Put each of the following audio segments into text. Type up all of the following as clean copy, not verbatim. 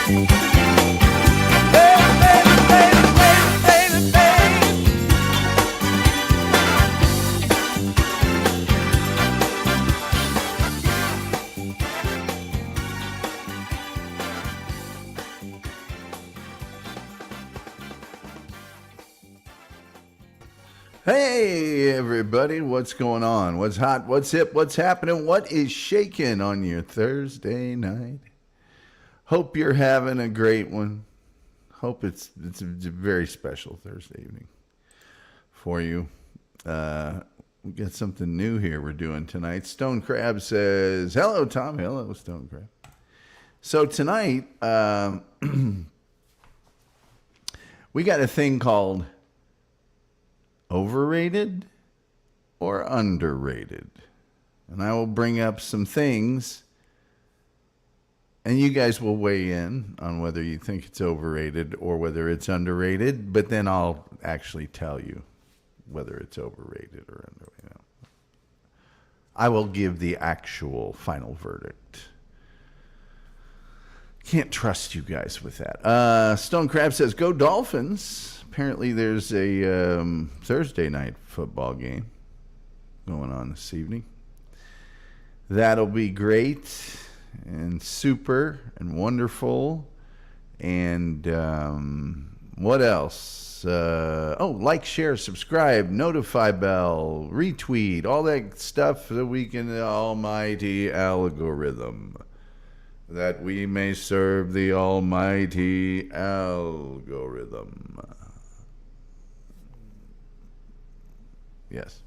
Hey, everybody, what's going on? What's hot? What's hip? What's happening? What is shaking on your Thursday night? Hope you're having a great one. Hope it's a very special Thursday evening for you. We got something new here we're doing tonight. Stone Crab says, hello, Tom. Hello, Stone Crab. So tonight, we got a thing called Overrated or Underrated? And I will bring up some things, and you guys will weigh in on whether you think it's overrated or whether it's underrated, but then I'll actually tell you whether it's overrated or underrated. I will give the actual final verdict. Can't trust you guys with that. Stone Crab says, go Dolphins. Apparently there's a Thursday night football game going on this evening. That'll be great and super and wonderful. And what else? Like, share, subscribe, notify bell, retweet, all that stuff so we can, the almighty algorithm, that we may serve the almighty algorithm. Yes.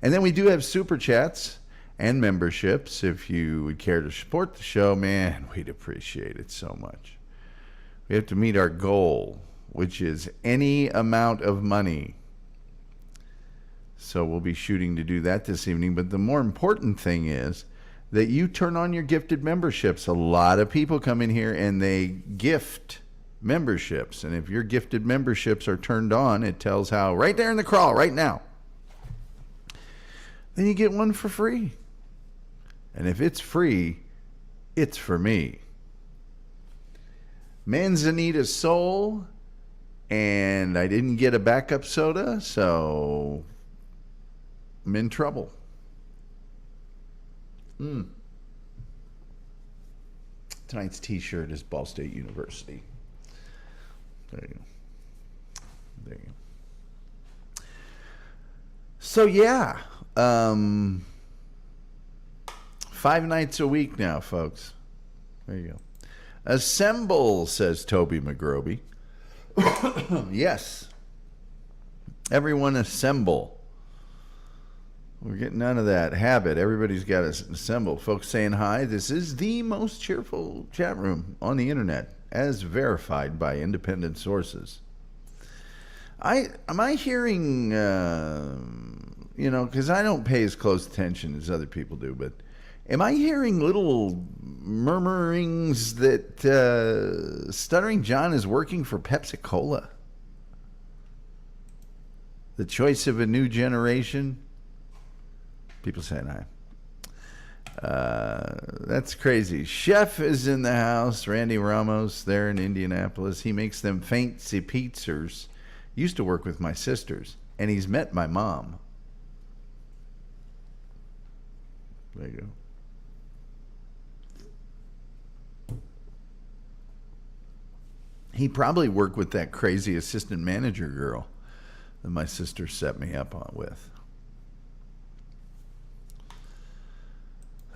And then we do have super chats and memberships. If you would care to support the show, man, we'd appreciate it so much. We have to meet our goal, which is any amount of money. So we'll be shooting to do that this evening. But the more important thing is that you turn on your gifted memberships. A lot of people come in here and they gift memberships. And if your gifted memberships are turned on, it tells how right there in the crawl right now. Then you get one for free. And if it's free, it's for me. Manzanita Soul, and I didn't get a backup soda, so I'm in trouble. Tonight's t-shirt is Ball State University. There you go. There you go. So yeah, 5 nights a week now, folks. There you go. Assemble, says Toby McGroby. Yes. Everyone assemble. We're getting out of that habit. Everybody's got to assemble. Folks saying hi. This is the most cheerful chat room on the internet, as verified by independent sources. Am I hearing, because I don't pay as close attention as other people do, but am I hearing little murmurings that Stuttering John is working for Pepsi Cola? The choice of a new generation? People saying hi. That's crazy. Chef is in the house. Randy Ramos there in Indianapolis. He makes them fancy pizzas. Used to work with my sisters, and he's met my mom. There you go. He probably worked with that crazy assistant manager girl that my sister set me up on with.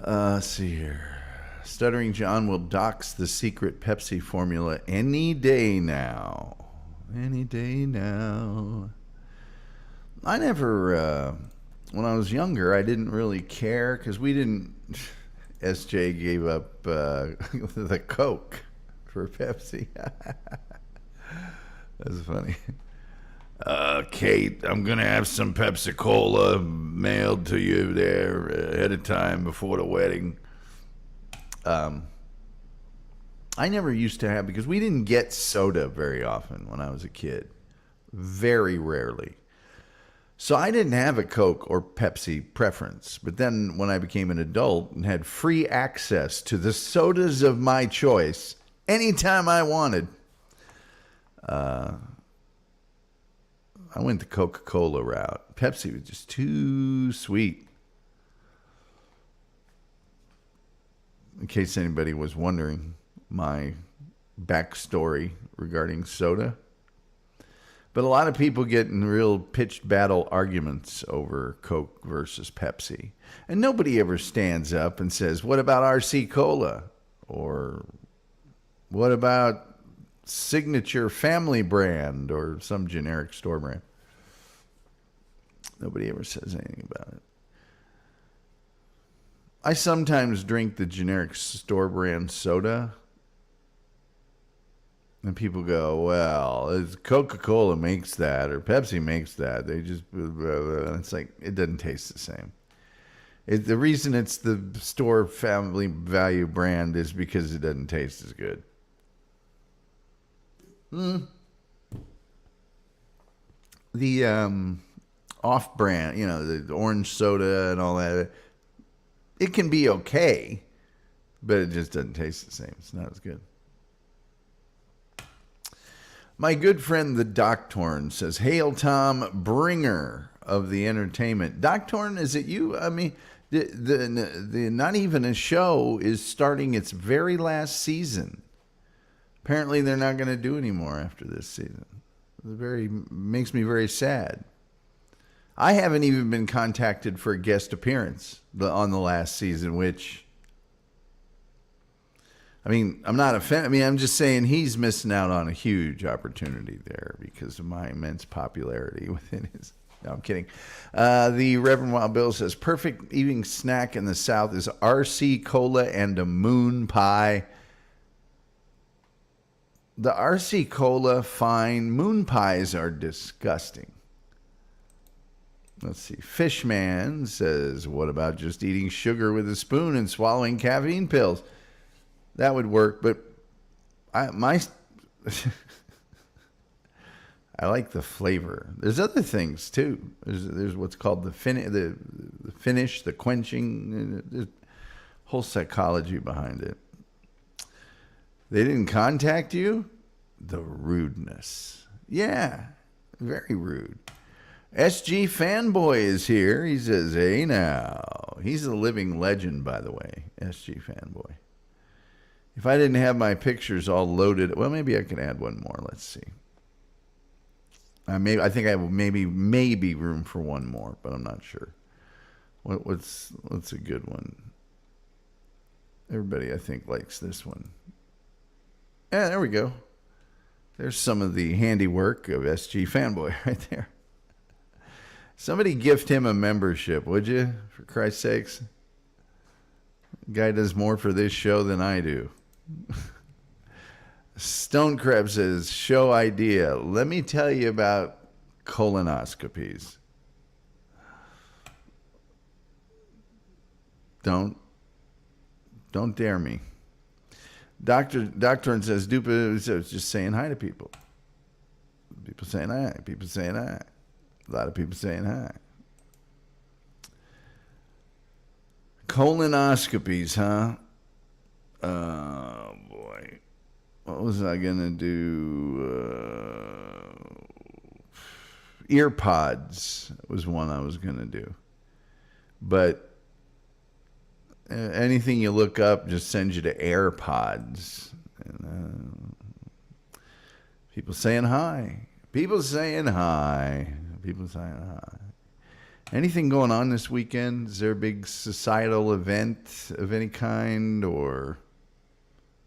Let's see here. Stuttering John will dox the secret Pepsi formula any day now. Any day now. I never, when I was younger, I didn't really care because we didn't. SJ gave up the Coke for Pepsi. That's funny. Kate, I'm going to have some Pepsi Cola mailed to you there ahead of time before the wedding. I never used to have, because we didn't get soda very often when I was a kid. Very rarely. So I didn't have a Coke or Pepsi preference. But then when I became an adult and had free access to the sodas of my choice anytime I wanted. I went the Coca-Cola route. Pepsi was just too sweet. In case anybody was wondering, my backstory regarding soda. But a lot of people get in real pitched battle arguments over Coke versus Pepsi. And nobody ever stands up and says, what about RC Cola? Or what about Signature Family Brand or some generic store brand? Nobody ever says anything about it. I sometimes drink the generic store brand soda. And people go, well, Coca-Cola makes that or Pepsi makes that. They just, it's like, it doesn't taste the same. The reason it's the store family value brand is because it doesn't taste as good. The off-brand, the orange soda and all that, it can be okay, but it just doesn't taste the same. It's not as good. My good friend, the Doctorn, says, Hail Tom, bringer of the entertainment. Doctorn, is it you? I mean, the Not Even a Show is starting its very last season. Apparently, they're not going to do any more after this season. Makes me very sad. I haven't even been contacted for a guest appearance on the last season, which, I mean, I'm not offended. I mean, I'm just saying he's missing out on a huge opportunity there because of my immense popularity within his. No, I'm kidding. The Reverend Wild Bill says, perfect evening snack in the South is RC Cola and a moon pie. The RC Cola, fine. Moon pies are disgusting. Let's see. Fishman says, what about just eating sugar with a spoon and swallowing caffeine pills? That would work, but I like the flavor. There's other things too. There's what's called the finish, the quenching. There's whole psychology behind it. They didn't contact you? The rudeness. Yeah, very rude. SG Fanboy is here. He says, hey now. He's a living legend, by the way, SG Fanboy. If I didn't have my pictures all loaded, well, maybe I can add one more. Let's see. I think I have maybe room for one more, but I'm not sure. What's a good one? Everybody, I think, likes this one. Yeah, there we go. There's some of the handiwork of SG Fanboy right there. Somebody gift him a membership, would you? For Christ's sakes. The guy does more for this show than I do. Stone Crab says, show idea. Let me tell you about colonoscopies. Don't dare me. Doctor says, Dupa is just saying hi to people. People saying hi. People saying hi. A lot of people saying hi. Colonoscopies, huh? Oh, boy. What was I going to do? Ear pods was one I was going to do. But anything you look up just sends you to AirPods. And, people saying hi. People saying hi. People saying hi. Anything going on this weekend? Is there a big societal event of any kind? Or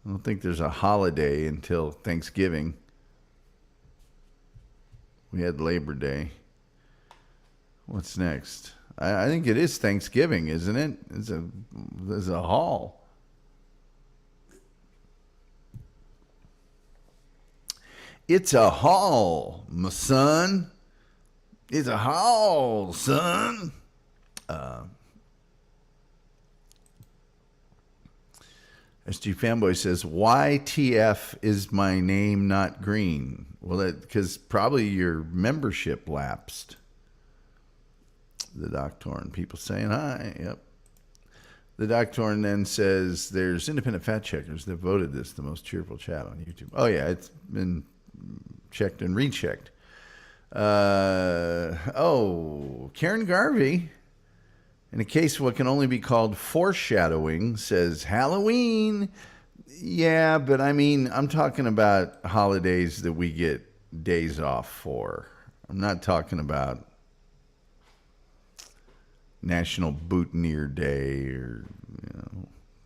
I don't think there's a holiday until Thanksgiving. We had Labor Day. What's next? I think it is Thanksgiving, isn't it? There's a haul. It's a haul, my son. It's a haul, son. SG Fanboy says, YTF is my name not green? Well, because probably your membership lapsed. The Doctor and people saying hi. Yep. The Doctor then says there's independent fact checkers that voted this the most cheerful chat on YouTube. Oh, yeah, it's been checked and rechecked. Karen Garvey, in a case of what can only be called foreshadowing, says Halloween. Yeah, but I mean, I'm talking about holidays that we get days off for. I'm not talking about National Boutonniere Day or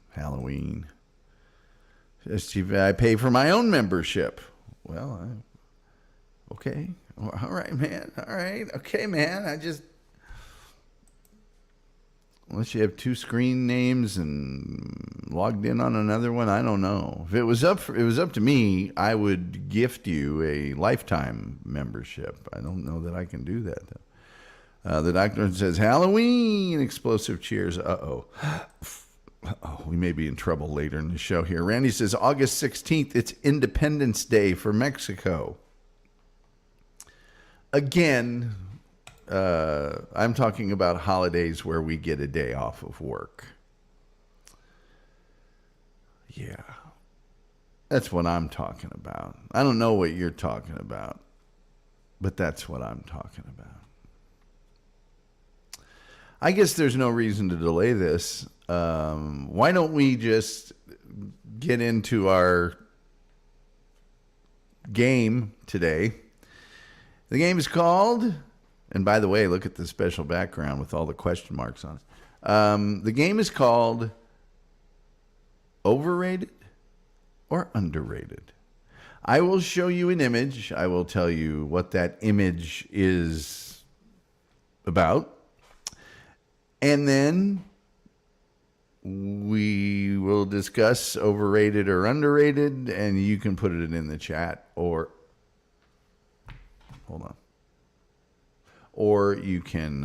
Halloween. I pay for my own membership. Well, okay. All right, man. All right. Okay, man. Unless you have two screen names and logged in on another one, I don't know. If it was up to me, I would gift you a lifetime membership. I don't know that I can do that, though. The Doctor says, Halloween, explosive cheers. Uh-oh, we may be in trouble later in the show here. Randy says, August 16th, it's Independence Day for Mexico. Again, I'm talking about holidays where we get a day off of work. Yeah, that's what I'm talking about. I don't know what you're talking about, but that's what I'm talking about. I guess there's no reason to delay this. Why don't we just get into our game today? The game is called, and by the way, look at the special background with all the question marks on it. The game is called Overrated or Underrated. I will show you an image. I will tell you what that image is about. And then we will discuss overrated or underrated, and you can put it in the chat, or hold on. Or you can,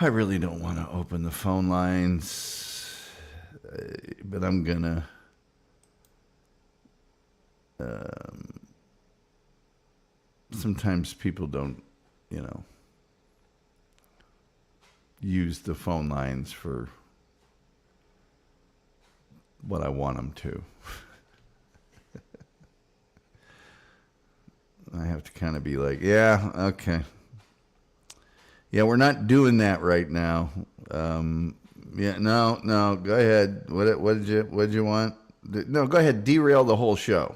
I really don't want to open the phone lines, but I'm going to, sometimes people don't, use the phone lines for what I want them to. I have to kind of be like, yeah, okay. Yeah, we're not doing that right now. No, go ahead. What did you want? No, go ahead, derail the whole show.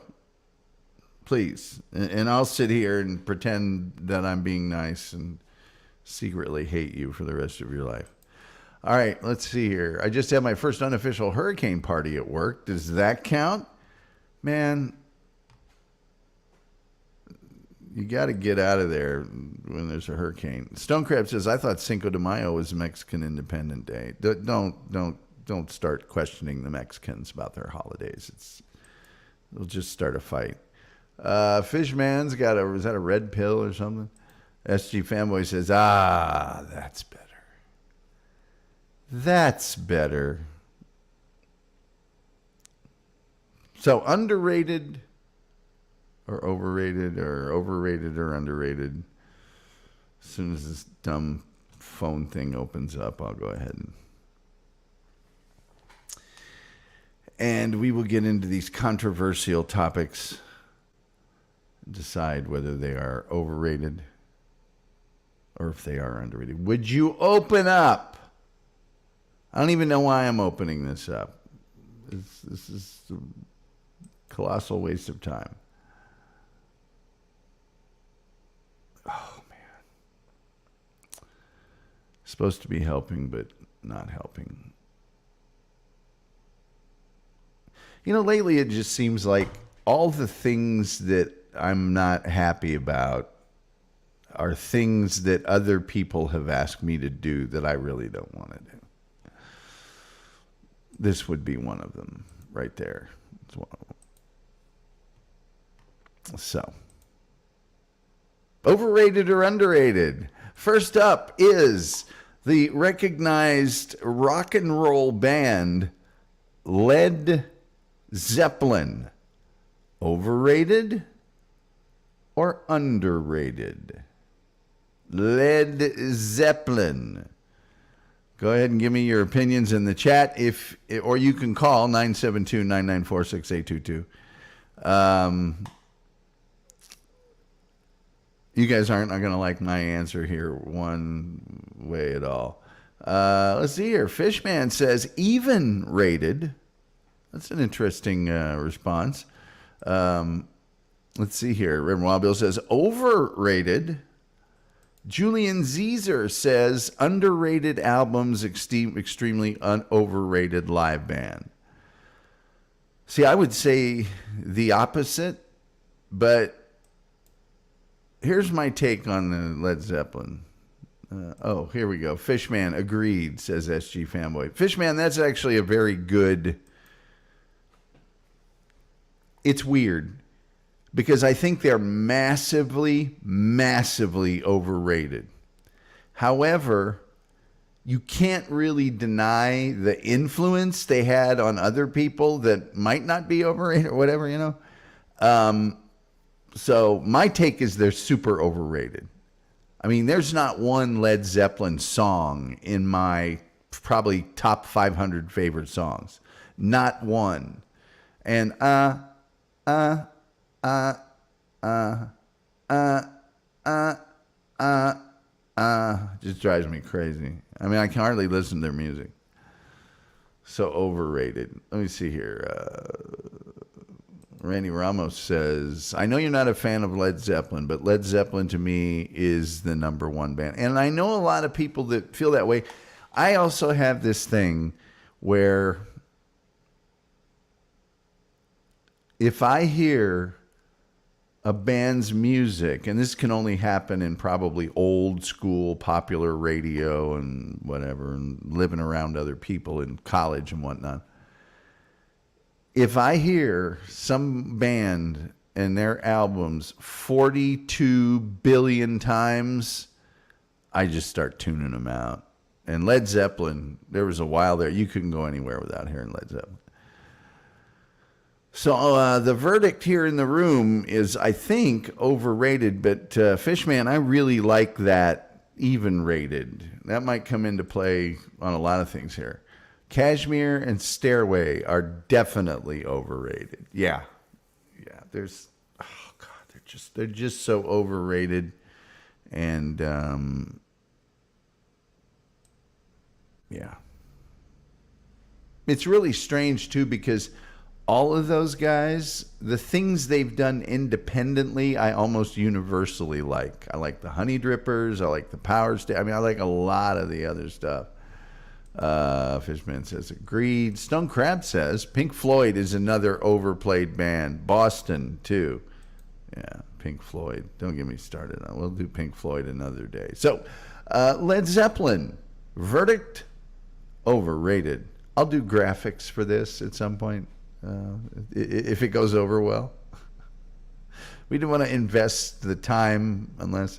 Please. And I'll sit here and pretend that I'm being nice and secretly hate you for the rest of your life. All right, let's see here. I just had my first unofficial hurricane party at work. Does that count? Man, you got to get out of there when there's a hurricane. Stonecrab says, I thought Cinco de Mayo was Mexican Independent Day. Don't start questioning the Mexicans about their holidays. It'll just start a fight. Fishman's got is that a red pill or something? SG Fanboy says, that's better. That's better. So underrated or overrated or underrated. As soon as this dumb phone thing opens up, I'll go ahead and we will get into these controversial topics and decide whether they are overrated or if they are underrated. Would you open up? I don't even know why I'm opening this up. This is a colossal waste of time. Oh, man. Supposed to be helping, but not helping. Lately it just seems like all the things that I'm not happy about are things that other people have asked me to do that I really don't want to do. This would be one of them right there. It's one of them. So, overrated or underrated? First up is the recognized rock and roll band Led Zeppelin. Overrated or underrated? Led Zeppelin. Go ahead and give me your opinions in the chat, or you can call 972-994-6822. You guys aren't going to like my answer here one way at all. Let's see here. Fishman says even rated. That's an interesting response. Let's see here. Reverend Wild Bill says overrated. Julian Zeezer says underrated albums, extremely overrated live band. See, I would say the opposite, but here's my take on the Led Zeppelin. Here we go. Fishman agreed, says SG Fanboy. Fishman, that's actually a very good... It's weird because I think they're massively, massively overrated. However, you can't really deny the influence they had on other people that might not be overrated or whatever, you know? So my take is they're super overrated. I mean, there's not one Led Zeppelin song in my probably top 500 favorite songs. Not one. And just drives me crazy. I mean, I can hardly listen to their music. So overrated. Let me see here. Randy Ramos says, I know you're not a fan of Led Zeppelin, but Led Zeppelin to me is the number one band. And I know a lot of people that feel that way. I also have this thing where if I hear a band's music, and this can only happen in probably old school popular radio and whatever, and living around other people in college and whatnot. If I hear some band and their albums 42 billion times, I just start tuning them out. And Led Zeppelin, there was a while there, you couldn't go anywhere without hearing Led Zeppelin. So the verdict here in the room is, I think, overrated. But Fishman, I really like that even rated. That might come into play on a lot of things here. Cashmere and Stairway are definitely overrated. Yeah. There's, oh God, they're just so overrated. And yeah, it's really strange too, because all of those guys, the things they've done independently, I almost universally like. I like the Honey Drippers. I like the Power Station. I mean, I like a lot of the other stuff. Fishman says agreed. Stone Crab says Pink Floyd is another overplayed band. Boston too. Yeah, Pink Floyd. Don't get me started on. We'll do Pink Floyd another day. So, Led Zeppelin. Verdict: overrated. I'll do graphics for this at some point if it goes over well. We don't want to invest the time unless.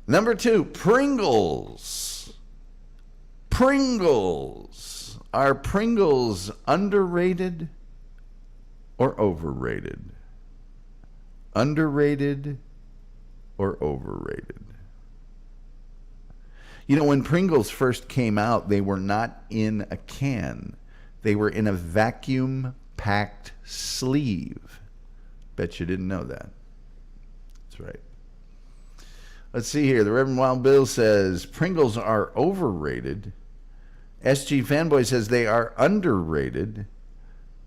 Number 2, Pringles. Pringles. Are Pringles underrated or overrated? Underrated or overrated? You know, when Pringles first came out, they were not in a can. They were in a vacuum-packed sleeve. Bet you didn't know that. That's right. Let's see here. The Reverend Wild Bill says Pringles are overrated. SG Fanboy says they are underrated.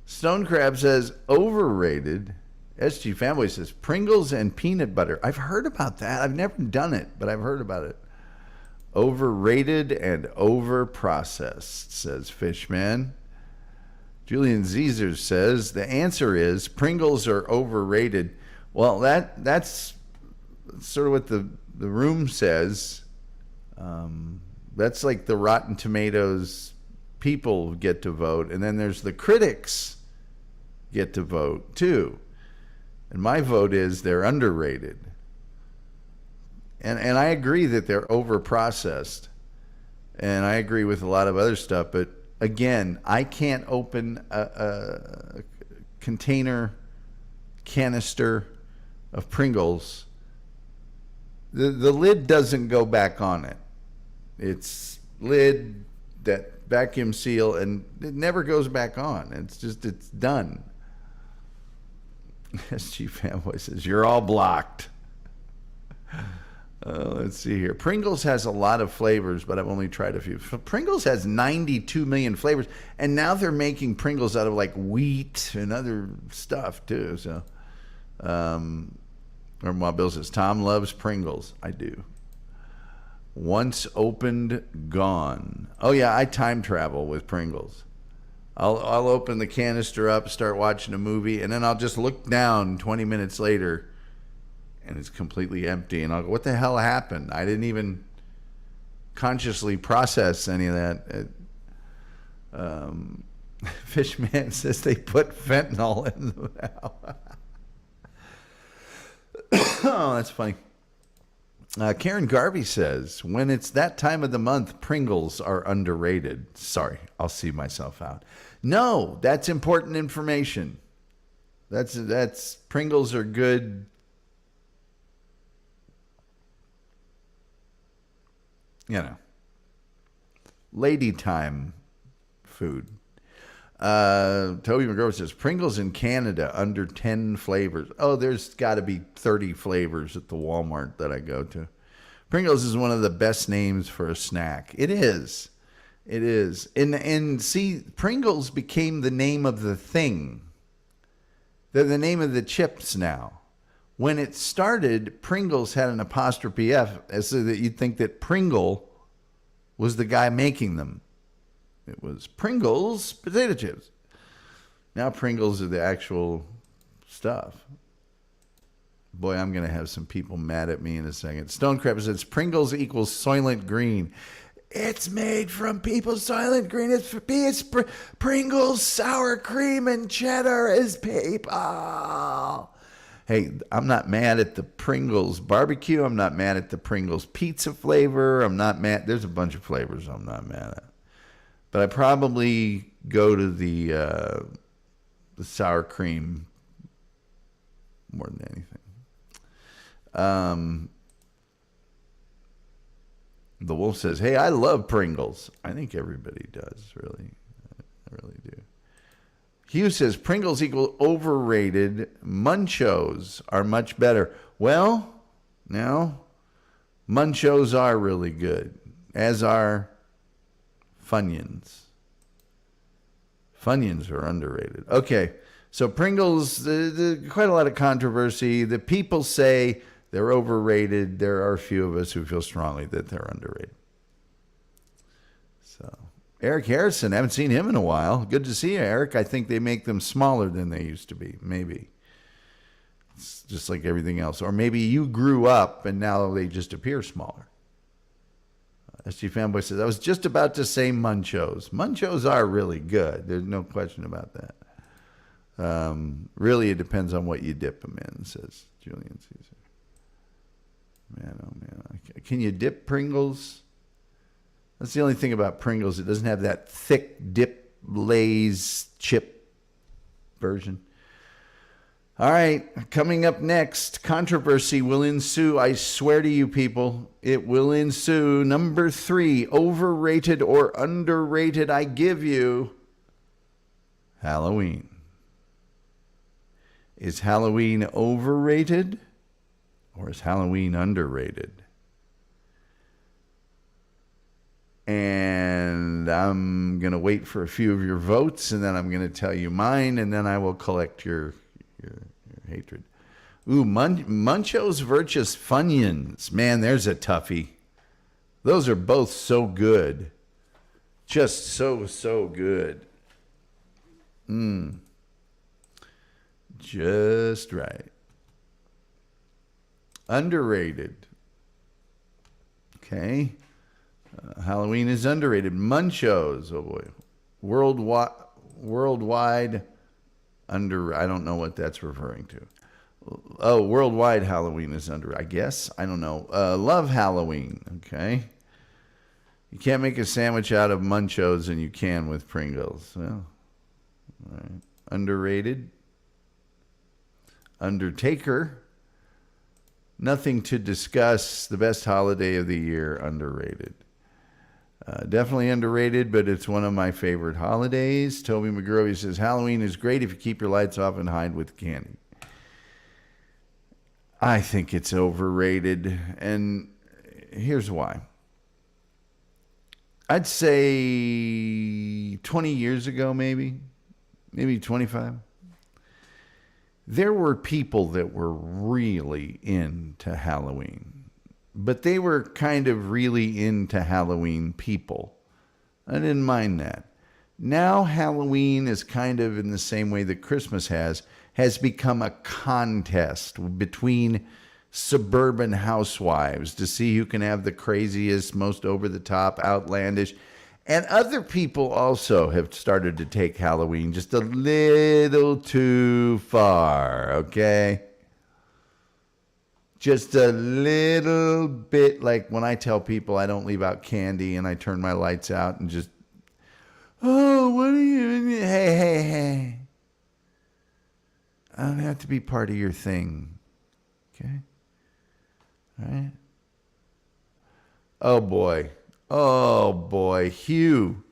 Stone Crab says overrated. SG Fanboy says Pringles and peanut butter. I've heard about that. I've never done it, but I've heard about it. Overrated and overprocessed, says Fishman. Julian Zeezer says the answer is Pringles are overrated. Well, that's sort of what the room says. That's like the Rotten Tomatoes people get to vote, and then there's the critics get to vote too. And my vote is they're underrated. And I agree that they're overprocessed. And I agree with a lot of other stuff, but again, I can't open a canister of Pringles. The lid doesn't go back on it. its lid, that vacuum seal, and it never goes back on. It's done. SG Fanboy says, you're all blocked. Let's see here. Pringles has a lot of flavors, but I've only tried a few. Pringles has 92 million flavors, and now they're making Pringles out of like wheat and other stuff too. So, or while Bill says, Tom loves Pringles. I do. Once opened, gone. Oh yeah, I time travel with Pringles. I'll open the canister up, start watching a movie, and then I'll just look down 20 minutes later, and it's completely empty. And I'll go, what the hell happened? I didn't even consciously process any of that. Fishman says they put fentanyl in the mouth. Oh, that's funny. Karen Garvey says, when it's that time of the month, Pringles are underrated. Sorry, I'll see myself out. No, that's important information. That's Pringles are good. You know, lady time food. Toby McGraw says, Pringles in Canada under 10 flavors. Oh, there's got to be 30 flavors at the Walmart that I go to. Pringles is one of the best names for a snack. It is. It is. And see, Pringles became the name of the thing. They're the name of the chips now. When it started, Pringles had an apostrophe F, so that you'd think that Pringle was the guy making them. It was Pringles potato chips. Now Pringles are the actual stuff. Boy, I'm going to have some people mad at me in a second. Stonecrab says Pringles equals Soylent Green. It's made from people's Soylent Green. It's Pringles sour cream and cheddar is people. Hey, I'm not mad at the Pringles barbecue. I'm not mad at the Pringles pizza flavor. I'm not mad. There's a bunch of flavors I'm not mad at. But I probably go to the sour cream more than anything. The Wolf says, hey, I love Pringles. I think everybody does, really. I really do. Hugh says, Pringles equal overrated. Munchos are much better. Well, now, Munchos are really good, as are Funyuns. Funyuns are underrated. Okay, so Pringles, quite a lot of controversy. The people say they're overrated. There are a few of us who feel strongly that they're underrated. So, Eric Harrison, haven't seen him in a while. Good to see you, Eric. I think they make them smaller than they used to be, maybe. It's just like everything else. Or maybe you grew up and now they just appear smaller. SG Fanboy says, I was just about to say Munchos. Munchos are really good. There's no question about that. Really, it depends on what you dip them in, says Julian Caesar. Man, oh man. Can you dip Pringles? That's the only thing about Pringles. It doesn't have that thick dip Lay's chip version. All right, coming up next, controversy will ensue. I swear to you people, it will ensue. Number 3, overrated or underrated, I give you Halloween. Is Halloween overrated or is Halloween underrated? And I'm going to wait for a few of your votes, and then I'm going to tell you mine, and then I will collect your hatred. Ooh, Munchos versus Funyuns. Man, there's a toughie. Those are both so good. Just so good. Just right. Underrated. Okay. Halloween is underrated. Munchos. Oh boy. Worldwide under, I don't know what that's referring to. Oh, worldwide Halloween is under, I guess. I don't know. Love Halloween. Okay. You can't make a sandwich out of Munchos and you can with Pringles. Well, all right. Underrated. Undertaker. Nothing to discuss. The best holiday of the year. Underrated. Definitely underrated, but it's one of my favorite holidays. Toby McGrovey says, Halloween is great if you keep your lights off and hide with candy. I think it's overrated, and here's why. I'd say 20 years ago, maybe 25, there were people that were really into Halloween. But they were kind of really into Halloween people. I didn't mind that. Now Halloween is kind of in the same way that Christmas has become a contest between suburban housewives to see who can have the craziest, most over-the-top, outlandish. And other people also have started to take Halloween just a little too far, okay? Just a little bit, like when I tell people I don't leave out candy and I turn my lights out and just, oh, what are you, hey. I don't have to be part of your thing, okay? All right? Oh, boy, Hugh.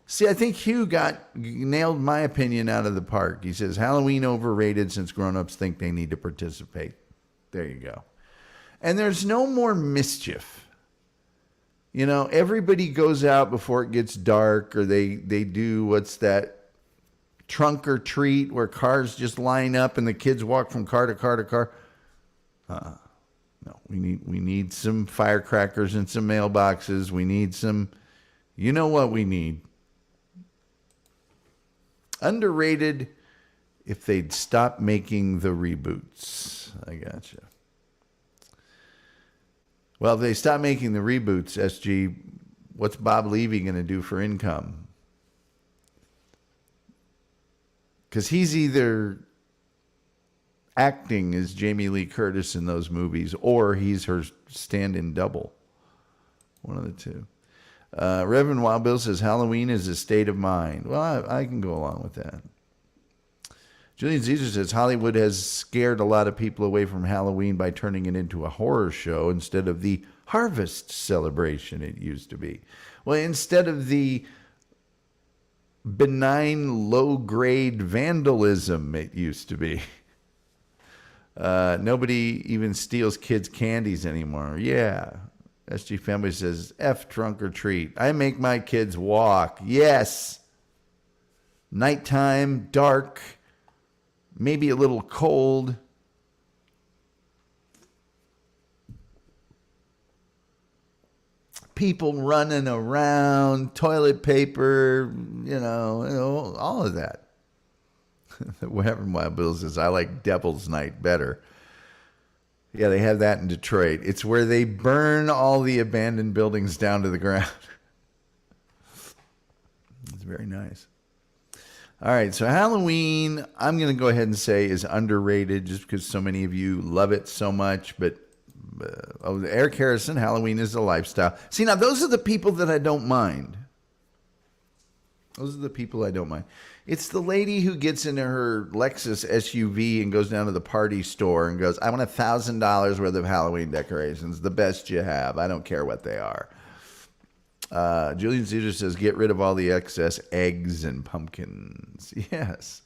See, I think Hugh nailed my opinion out of the park. He says, Halloween overrated since grown-ups think they need to participate. There you go. And there's no more mischief. You know, everybody goes out before it gets dark, or they do, what's that, trunk or treat, where cars just line up and the kids walk from car to car to car. No, we need some firecrackers and some mailboxes. We need some, you know what we need? Underrated if they'd stop making the reboots. I gotcha. Well, if they stop making the reboots, SG, what's Bob Levy going to do for income? Because he's either acting as Jamie Lee Curtis in those movies, or he's her stand-in double. One of the two. Reverend Wild Bill says Halloween is a state of mind. Well, I can go along with that. Julian Caesar says Hollywood has scared a lot of people away from Halloween by turning it into a horror show instead of the harvest celebration it used to be. Well, instead of the benign low-grade vandalism it used to be. Nobody even steals kids' candies anymore. Yeah. SG Family says, F trunk or treat. I make my kids walk. Yes. Nighttime, dark, maybe a little cold. People running around, toilet paper, you know, all of that. Whatever Wild Bill says, I like Devil's Night better. Yeah, they have that in Detroit. It's where they burn all the abandoned buildings down to the ground. It's very nice. All right, so Halloween, I'm going to go ahead and say is underrated just because so many of you love it so much. But Eric Harrison, Halloween is a lifestyle. See, now those are the people that I don't mind. Those are the people I don't mind. It's the lady who gets into her Lexus SUV and goes down to the party store and goes, I want $1,000 worth of Halloween decorations, the best you have. I don't care what they are. Julian Caesar says, get rid of all the excess eggs and pumpkins. Yes.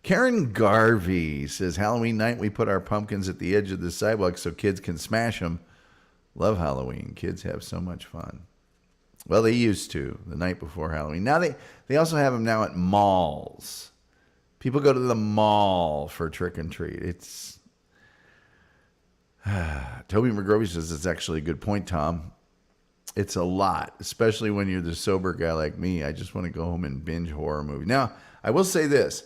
Karen Garvey says, Halloween night, we put our pumpkins at the edge of the sidewalk so kids can smash them. Love Halloween. Kids have so much fun. Well, they used to the night before Halloween. Now they also have them now at malls. People go to the mall for trick and treat. It's Toby McGrovey says it's actually a good point, Tom. It's a lot, especially when you're the sober guy like me. I just want to go home and binge horror movies. Now, I will say this.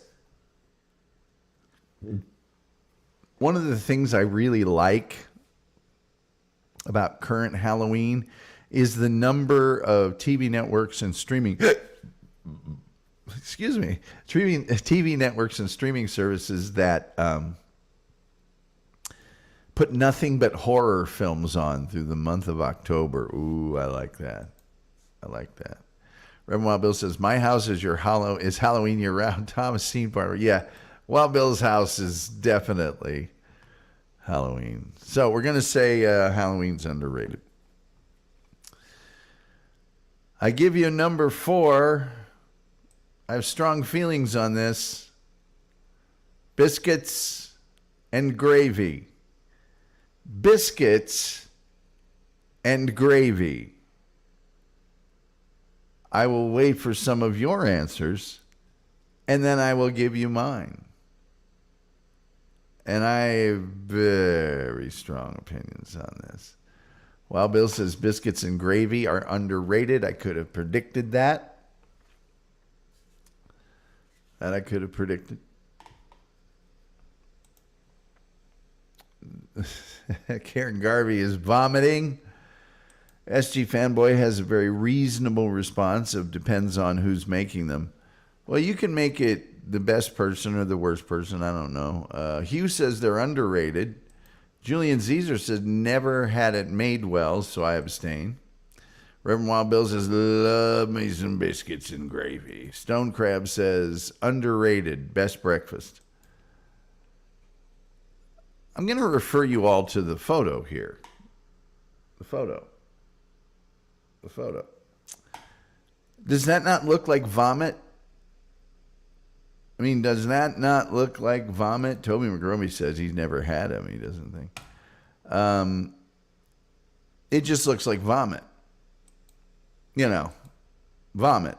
One of the things I really like about current Halloween is the number of TV networks and streaming TV networks and streaming services that put nothing but horror films on through the month of October. Ooh, I like that. Reverend Wild Bill says, my house is Halloween year round. Thomas Scene Barber. Yeah, Wild Bill's house is definitely Halloween. So we're going to say Halloween's underrated. I give you number 4. I have strong feelings on this. Biscuits and gravy. Biscuits and gravy. I will wait for some of your answers, and then I will give you mine. And I have very strong opinions on this. Wild Bill says biscuits and gravy are underrated. I could have predicted that. That I could have predicted. Karen Garvey is vomiting. SG Fanboy has a very reasonable response of depends on who's making them. Well, you can make it the best person or the worst person. I don't know. Hugh says they're underrated. Julian Zezer says never had it made well, so I abstain. Reverend Wild Bill says love me some biscuits and gravy. Stone Crab says underrated, best breakfast. I'm going to refer you all to the photo here. The photo. Does that not look like vomit? I mean, does that not look like vomit? Toby McGromey says he's never had them. He doesn't think. It just looks like vomit. You know, vomit.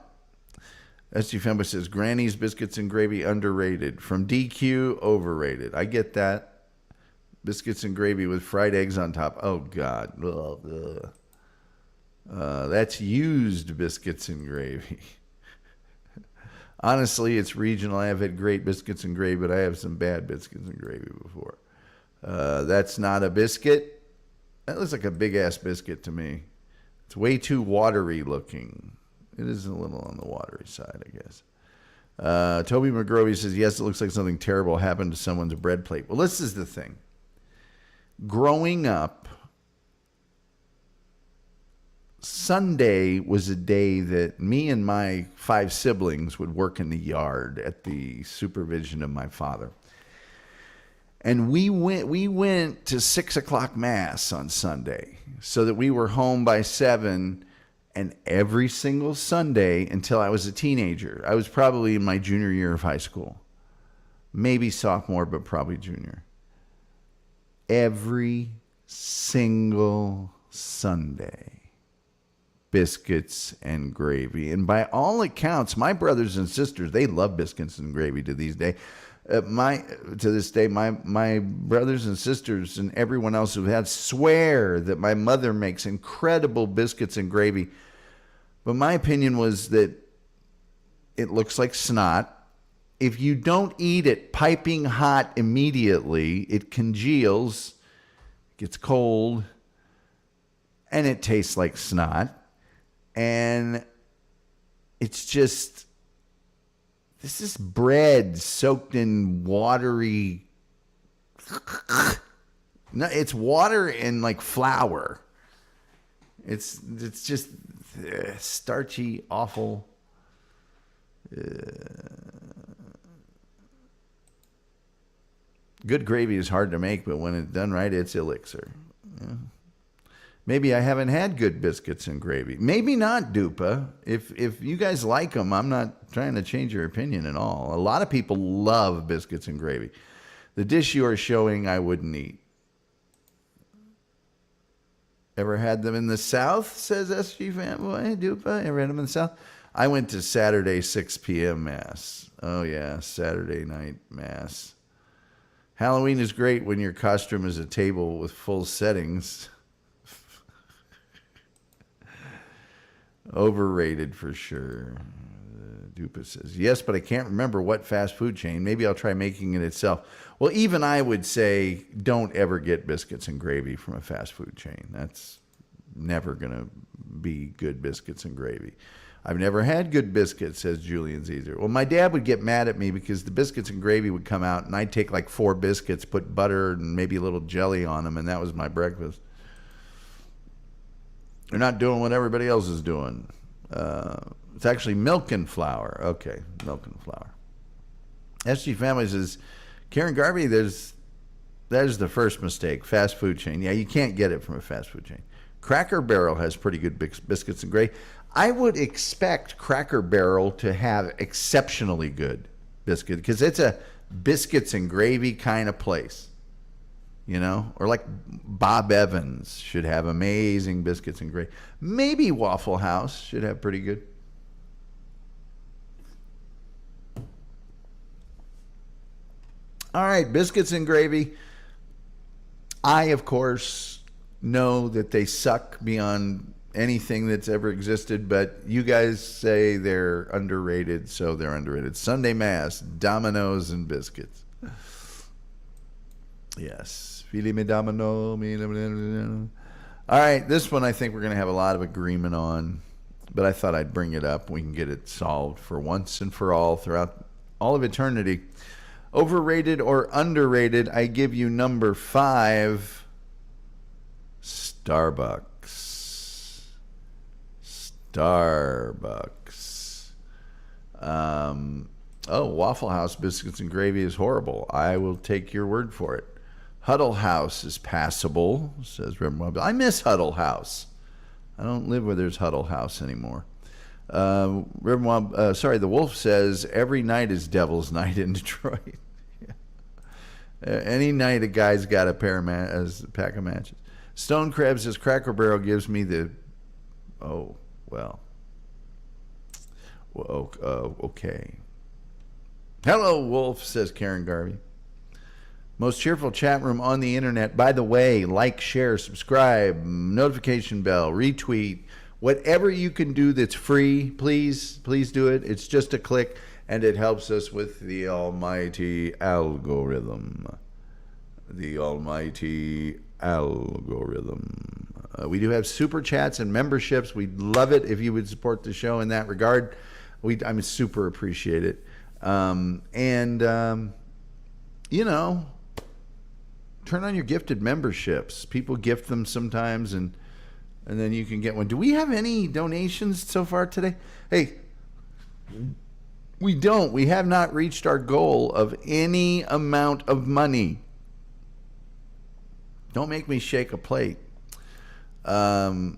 SG Femba says Granny's biscuits and gravy underrated. From DQ, overrated. I get that. Biscuits and gravy with fried eggs on top. Oh, God. Ugh. That's used biscuits and gravy. Honestly, it's regional. I have had great biscuits and gravy, but I have some bad biscuits and gravy before. That's not a biscuit. That looks like a big-ass biscuit to me. It's way too watery looking. It is a little on the watery side, I guess. Toby McGrovey says, yes, it looks like something terrible happened to someone's bread plate. Well, this is the thing. Growing up, Sunday was a day that me and my 5 siblings would work in the yard at the supervision of my father. And we went to 6 o'clock mass on Sunday so that we were home by 7. And every single Sunday until I was a teenager, I was probably in my junior year of high school, maybe sophomore, but probably junior. Every single Sunday, biscuits and gravy. And by all accounts, my brothers and sisters, they love biscuits and gravy to this day. My brothers and sisters and everyone else who had swear that my mother makes incredible biscuits and gravy. But my opinion was that it looks like snot. If you don't eat it piping hot immediately, it congeals, gets cold, and it tastes like snot. And it's just, this is bread soaked in watery, no, it's water and like flour. It's just starchy, awful. Good gravy is hard to make, but when it's done right, it's elixir. Yeah. Maybe I haven't had good biscuits and gravy. Maybe not, Dupa. If you guys like them, I'm not trying to change your opinion at all. A lot of people love biscuits and gravy. The dish you are showing, I wouldn't eat. Ever had them in the South, says SG Fanboy. Dupa, ever had them in the South? I went to Saturday 6 p.m. Mass. Oh, yeah, Saturday night Mass. Halloween is great when your costume is a table with full settings. Overrated for sure. Dupa says, yes, but I can't remember what fast food chain. Maybe I'll try making it itself. Well, even I would say don't ever get biscuits and gravy from a fast food chain. That's never going to be good biscuits and gravy. I've never had good biscuits, says Julian Zezer. Well, my dad would get mad at me because the biscuits and gravy would come out, and I'd take like 4 biscuits, put butter and maybe a little jelly on them, and that was my breakfast. They're not doing what everybody else is doing. It's actually milk and flour. Okay, milk and flour. SG Family says, Karen Garvey, that is the first mistake. Fast food chain. Yeah, you can't get it from a fast food chain. Cracker Barrel has pretty good biscuits and gravy. I would expect Cracker Barrel to have exceptionally good biscuit because it's a biscuits and gravy kind of place, or like Bob Evans should have amazing biscuits and gravy. Maybe Waffle House should have pretty good. All right, biscuits and gravy. I, of course, know that they suck beyond anything that's ever existed, but you guys say they're underrated, so they're underrated. Sunday Mass, Dominoes and biscuits. Yes. Filet me domino. All right, this one I think we're going to have a lot of agreement on, but I thought I'd bring it up. We can get it solved for once and for all throughout all of eternity. Overrated or underrated? I give you number 5, Starbucks. Waffle House biscuits and gravy is horrible. I will take your word for it. Huddle House is passable, says Reverend Bob. I miss Huddle House. I don't live where there's Huddle House anymore. The Wolf says every night is Devil's Night in Detroit. Any night a guy's got a pack of matches. Stone Crab says Cracker Barrel gives me the. Okay. Hello, Wolf, says Karen Garvey. Most cheerful chat room on the internet. By the way, like, share, subscribe, notification bell, retweet, whatever you can do that's free, please do it. It's just a click, and it helps us with the almighty algorithm. We do have super chats and memberships. We'd love it if you would support the show in that regard. I super appreciate it. Turn on your gifted memberships. People gift them sometimes, and then you can get one. Do we have any donations so far today? Hey, we don't. We have not reached our goal of any amount of money. Don't make me shake a plate. Overrated.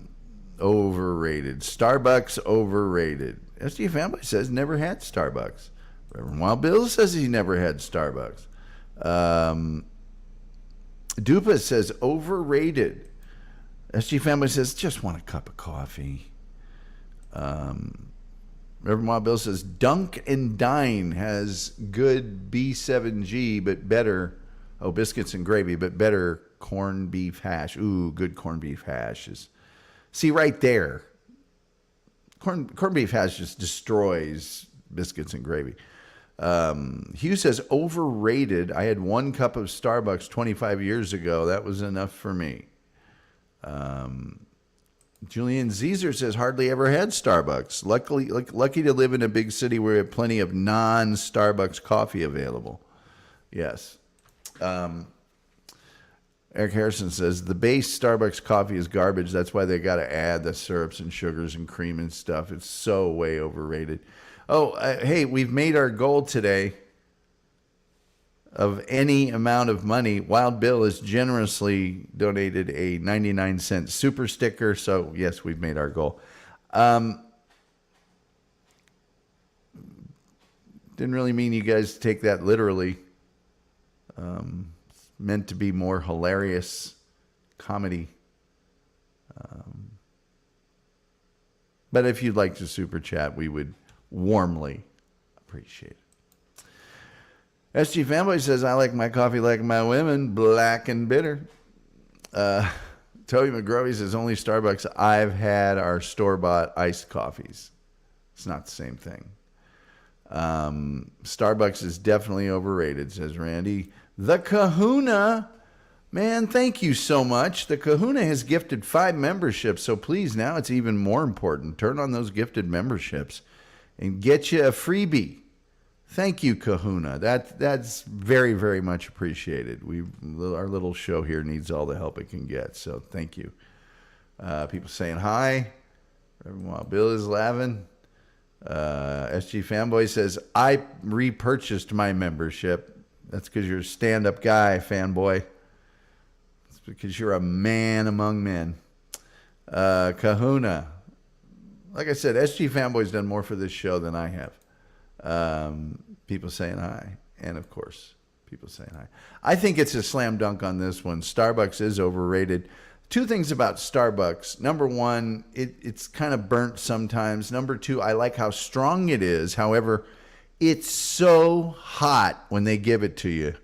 Starbucks overrated. SG Family says never had Starbucks. Reverend Wild Bill says he never had Starbucks. Dupa says overrated. SG Family says just want a cup of coffee. Reverend Wild Bill says Dunk and Dine has good B7G but better biscuits and gravy but better corned beef hash. Ooh, good corned beef hashes. See right there. Corned beef hash just destroys biscuits and gravy. Hugh says overrated. I had 1 cup of Starbucks 25 years ago. That was enough for me. Julian Zeezer says hardly ever had Starbucks. Lucky to live in a big city where we have plenty of non-Starbucks coffee available. Yes. Eric Harrison says the base Starbucks coffee is garbage. That's why they got to add the syrups and sugars and cream and stuff. It's so way overrated. Hey, we've made our goal today of any amount of money. Wild Bill has generously donated a 99-cent super sticker. So, yes, we've made our goal. Didn't really mean you guys take that literally. It's meant to be more hilarious comedy. But if you'd like to super chat, we would warmly appreciate it. SG Fanboy says, I like my coffee like my women, black and bitter. Toby McGrovey says, only Starbucks I've had are store-bought iced coffees. It's not the same thing. Starbucks is definitely overrated, says Randy. The Kahuna, man, thank you so much. The Kahuna has gifted 5 memberships, so please, now it's even more important. Turn on those gifted memberships and get you a freebie. Thank you, Kahuna. That's very, very much appreciated. Our little show here needs all the help it can get, so thank you. People saying hi. Reverend Bill is laughing. SG Fanboy says, I repurchased my membership. That's because you're a stand-up guy, fanboy. It's because you're a man among men. Kahuna. like I said, SG Fanboy's done more for this show than I have. People saying hi. And, of course, people saying hi. I think it's a slam dunk on this one. Starbucks is overrated. Two things about Starbucks. Number one, it's kind of burnt sometimes. Number two, I like how strong it is. However, it's so hot when they give it to you.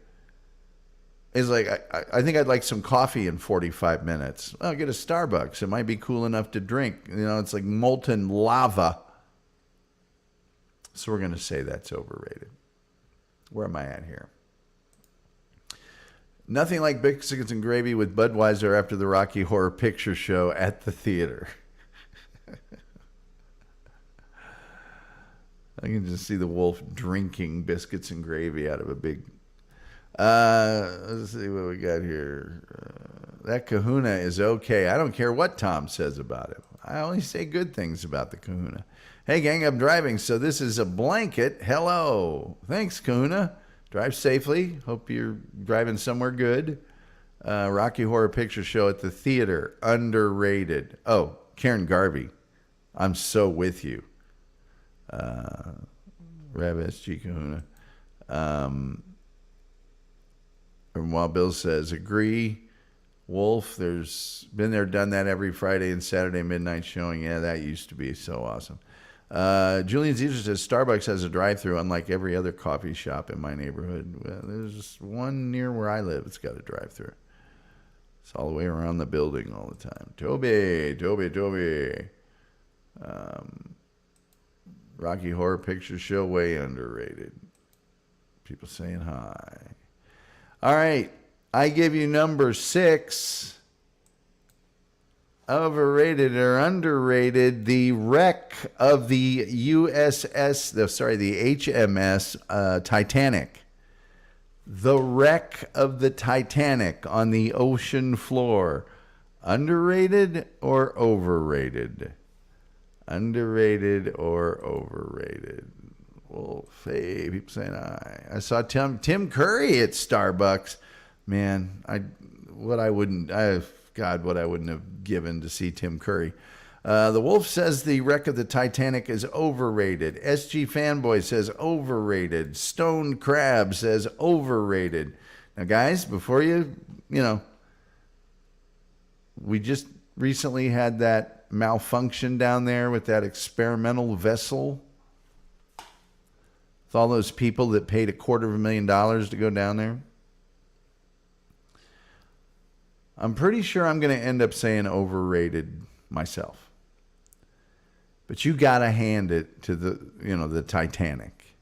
It's like, I think I'd like some coffee in 45 minutes. I'll get a Starbucks. It might be cool enough to drink. You know, it's like molten lava. So we're going to say that's overrated. Where am I at here? Nothing like biscuits and gravy with Budweiser after the Rocky Horror Picture Show at the theater. I can just see the wolf drinking biscuits and gravy out of a big... let's see what we got here. That kahuna is okay. I don't care what Tom says about it. I only say good things about the kahuna. Hey, gang, I'm driving, so this is a blanket. Hello. Thanks, kahuna. Drive safely. Hope you're driving somewhere good. Rocky Horror Picture Show at the theater. Underrated. Oh, Karen Garvey. I'm so with you. Rav SG Kahuna. And while Bill says, agree. Wolf, there's been there, done that every Friday and Saturday midnight showing. Yeah, that used to be so awesome. Julian Caesar says Starbucks has a drive-thru, unlike every other coffee shop in my neighborhood. Well, there's one near where I live. It's got a drive-thru. It's all the way around the building all the time. Toby. Rocky Horror Picture Show, way underrated. People saying hi. All right. I give you number 6. Overrated or underrated, the wreck of the HMS Titanic. The wreck of the Titanic on the ocean floor. Underrated or overrated? Underrated or overrated? Wolf, hey, people saying hi. I saw Tim Curry at Starbucks. Man, what I wouldn't have given to see Tim Curry. The Wolf says the wreck of the Titanic is overrated. SG Fanboy says overrated. Stone Crab says overrated. Now, guys, before we just recently had that malfunction down there with that experimental vessel. With all those people that paid $250,000 to go down there. I'm pretty sure I'm going to end up saying overrated myself. But you got to hand it to the Titanic.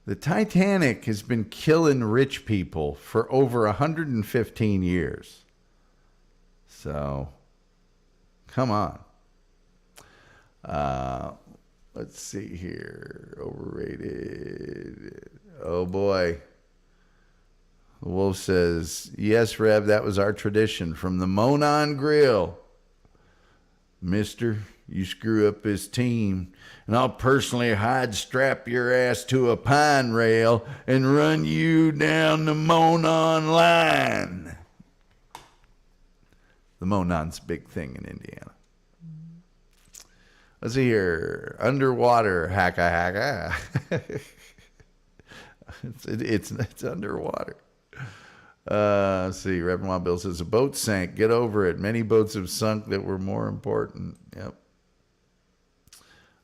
The Titanic has been killing rich people for over 115 years. So, come on. Let's see here. Overrated. Oh, boy. The Wolf says, yes, Rev, that was our tradition from the Monon Grill. Mister, you screw up this team, and I'll personally hide strap your ass to a pine rail and run you down the Monon line. The Monon's a big thing in Indiana. Let's see here. Underwater, hacka. It's underwater. Let's see. Reverend Juan Bill says, a boat sank. Get over it. Many boats have sunk that were more important. Yep.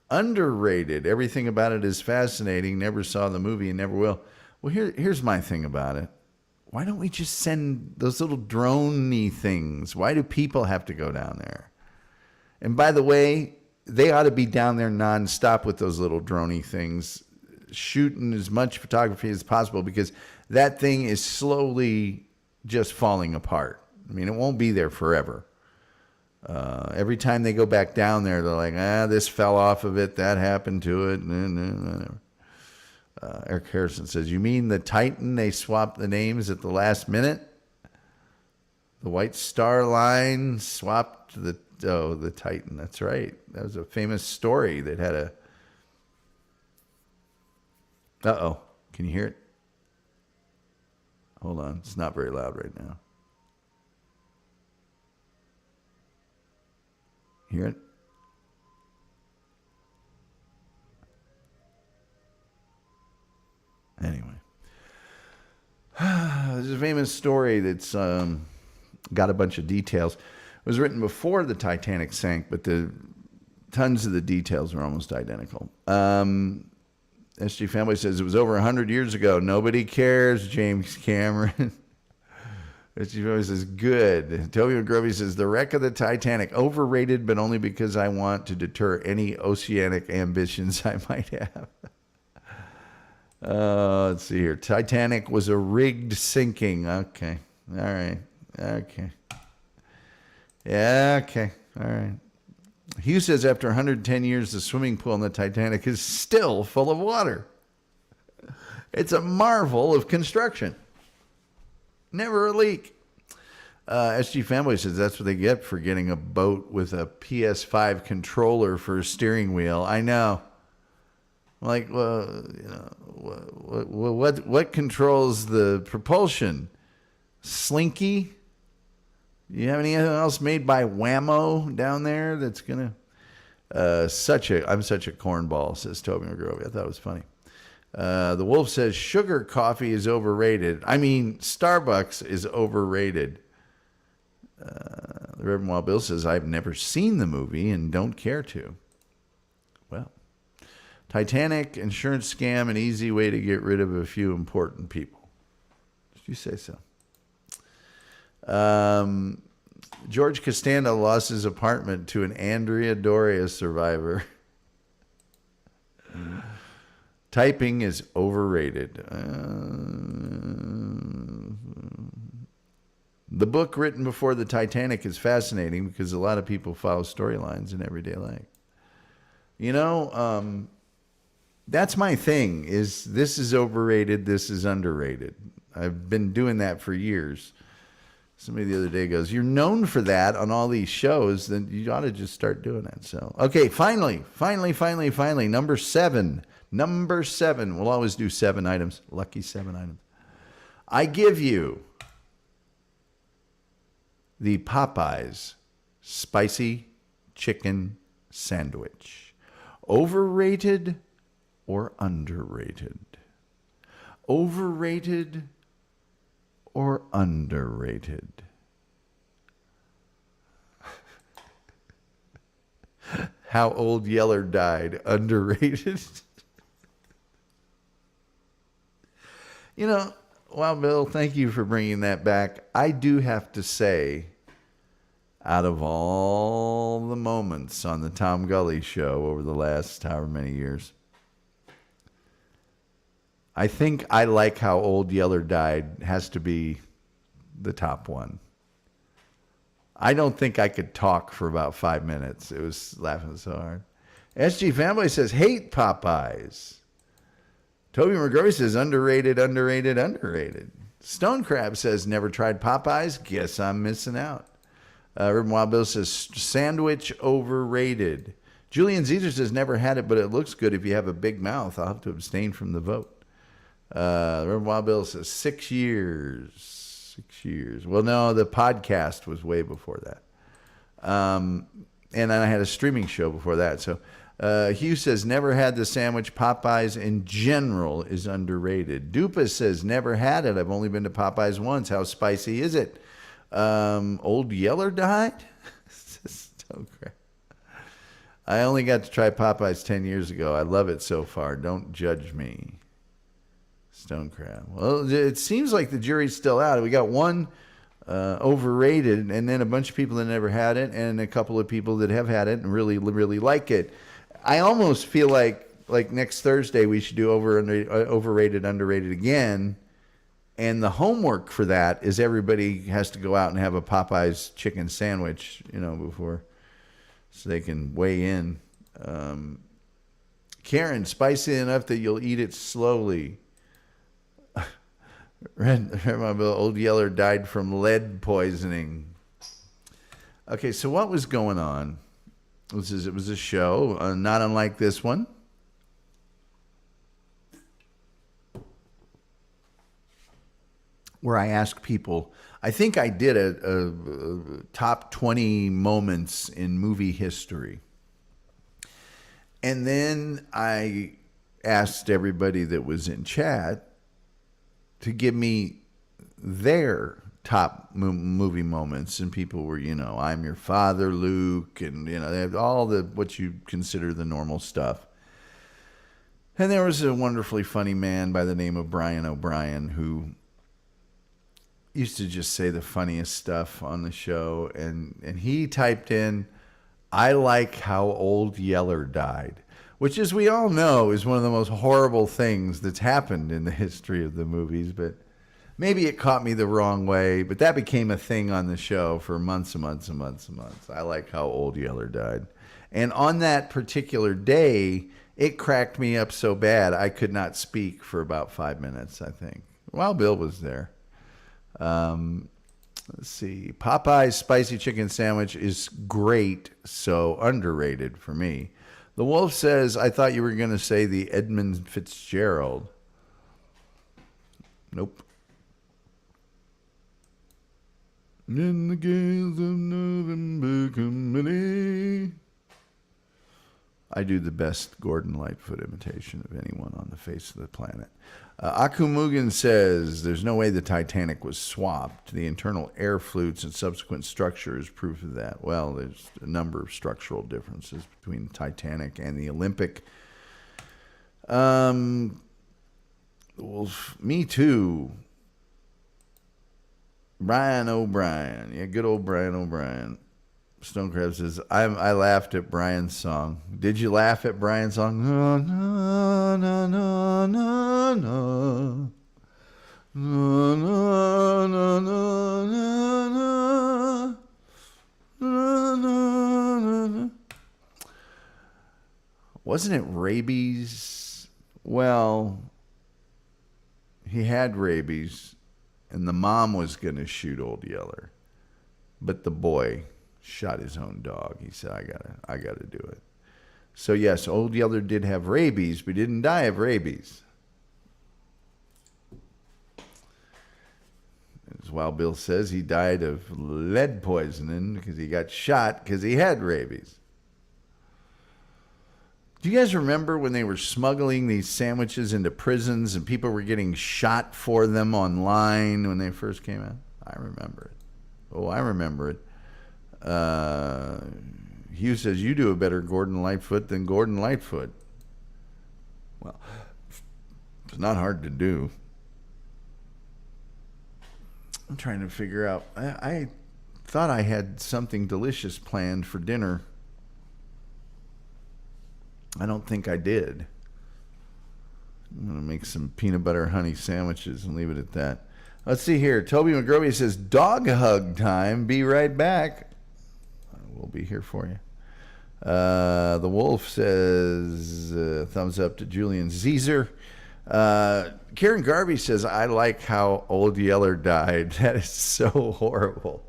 Underrated. Everything about it is fascinating. Never saw the movie and never will. Well, here's my thing about it. Why don't we just send those little drone-y things? Why do people have to go down there? And by the way, they ought to be down there nonstop with those little drone-y things, shooting as much photography as possible, because that thing is slowly just falling apart. I mean, it won't be there forever. Every time they go back down there, they're like, this fell off of it, that happened to it. Eric Harrison says, you mean the Titan, they swapped the names at the last minute? The White Star Line swapped the Titan. That's right. That was a famous story that had a... Uh-oh. Can you hear it? Hold on. It's not very loud right now. Hear it? famous story that's got a bunch of details. It was written before the Titanic sank, but tons of the details are almost identical. SG Family says it was over 100 years ago. Nobody cares, James Cameron. SG Family says good. Toby McGrovey says the wreck of the Titanic, overrated, but only because I want to deter any oceanic ambitions I might have. Let's see here. Titanic was a rigged sinking. Okay. All right. Okay. Yeah, okay. All right. Hugh says after 110 years, the swimming pool in the Titanic is still full of water. It's a marvel of construction. Never a leak. SG Family says that's what they get for getting a boat with a PS5 controller for a steering wheel. I know. Like, well, you know, what controls the propulsion? Slinky? You have anything else made by Whammo down there that's gonna? I'm such a cornball, says Toby McGrovey. I thought it was funny. The Wolf says sugar coffee is overrated. I mean, Starbucks is overrated. The Reverend Wild Bill says I've never seen the movie and don't care to. Well, Titanic, insurance scam, an easy way to get rid of a few important people. Did you say so? George Costanza lost his apartment to an Andrea Doria survivor. Typing is overrated. The book written before the Titanic is fascinating because a lot of people follow storylines in everyday life. You know, that's my thing, is this is overrated, this is underrated. I've been doing that for years. Somebody the other day goes, you're known for that on all these shows, then you ought to just start doing it. So, okay, finally, number seven. We'll always do 7 items, lucky 7 items. I give you the Popeyes spicy chicken sandwich. Overrated or underrated? Overrated or underrated? How Old Yeller Died, underrated. You know, well, Bill, thank you for bringing that back. I do have to say, out of all the moments on the Tom Gully show over the last however many years, I think I Like How Old Yeller Died has to be the top one. I don't think I could talk for about 5 minutes. It was laughing so hard. SG Family says, hate Popeyes. Toby McGrovey says, underrated. Stone Crab says, never tried Popeyes. Guess I'm missing out. Urban Wild Bill says, sandwich overrated. Julian Caesar says, never had it, but it looks good if you have a big mouth. I'll have to abstain from the vote. Urban Wild Bill says, 6 years. 6 years. Well, no, the podcast was way before that. And then I had a streaming show before that. So Hugh says, never had the sandwich. Popeyes in general is underrated. Dupa says, never had it. I've only been to Popeyes once. How spicy is it? Old Yeller died? Okay. I only got to try Popeyes 10 years ago. I love it so far. Don't judge me. Stone Crab. Well, it seems like the jury's still out. We got one overrated, and then a bunch of people that never had it, and a couple of people that have had it and really, really like it. I almost feel like next Thursday we should do overrated, underrated again. And the homework for that is everybody has to go out and have a Popeyes chicken sandwich, before, so they can weigh in. Karen, spicy enough that you'll eat it slowly. Old Yeller died from lead poisoning. Okay, so what was going on? It was a show, not unlike this one. Where I asked people, I think I did a top 20 moments in movie history. And then I asked everybody that was in chat to give me their top movie moments, and people were, I'm your father, Luke, and they had all the what you consider the normal stuff. And there was a wonderfully funny man by the name of Brian O'Brien who used to just say the funniest stuff on the show, and he typed in, "I like how Old Yeller died," which, as we all know, is one of the most horrible things that's happened in the history of the movies, but maybe it caught me the wrong way, but that became a thing on the show for months and months and months and months. I like how Old Yeller died. And on that particular day, it cracked me up so bad I could not speak for about 5 minutes, I think, while Bill was there. Let's see. Popeye's spicy chicken sandwich is great, so underrated for me. The Wolf says, I thought you were going to say the Edmund Fitzgerald. Nope. In the gaze of November Committee. I do the best Gordon Lightfoot imitation of anyone on the face of the planet. Akumugan says, there's no way the Titanic was swapped. The internal air flutes and subsequent structure is proof of that. Well, there's a number of structural differences between the Titanic and the Olympic. Well, me too. Brian O'Brien. Yeah, good old Brian O'Brien. Stonecrab says, I laughed at Brian's song. Did you laugh at Brian's song? No, no, no, no, no, no. No, no, no, no, no, no, no, no. Wasn't it rabies? Well, he had rabies, and the mom was going to shoot Old Yeller. But the boy shot his own dog. He said, I gotta do it. So yes, Old Yeller did have rabies, but he didn't die of rabies. As Wild Bill says, he died of lead poisoning because he got shot because he had rabies. Do you guys remember when they were smuggling these sandwiches into prisons and people were getting shot for them online when they first came out? I remember it. Oh, I remember it. Hugh says, you do a better Gordon Lightfoot than Gordon Lightfoot. Well, it's not hard to do. I'm trying to figure out. I thought I had something delicious planned for dinner. I don't think I did. I'm going to make some peanut butter honey sandwiches and leave it at that. Let's see here. Toby McGrovey says, dog hug time. Be right back. We'll be here for you. The Wolf says, thumbs up to Julian Zeezer. Karen Garvey says, I like how Old Yeller died. That is so horrible.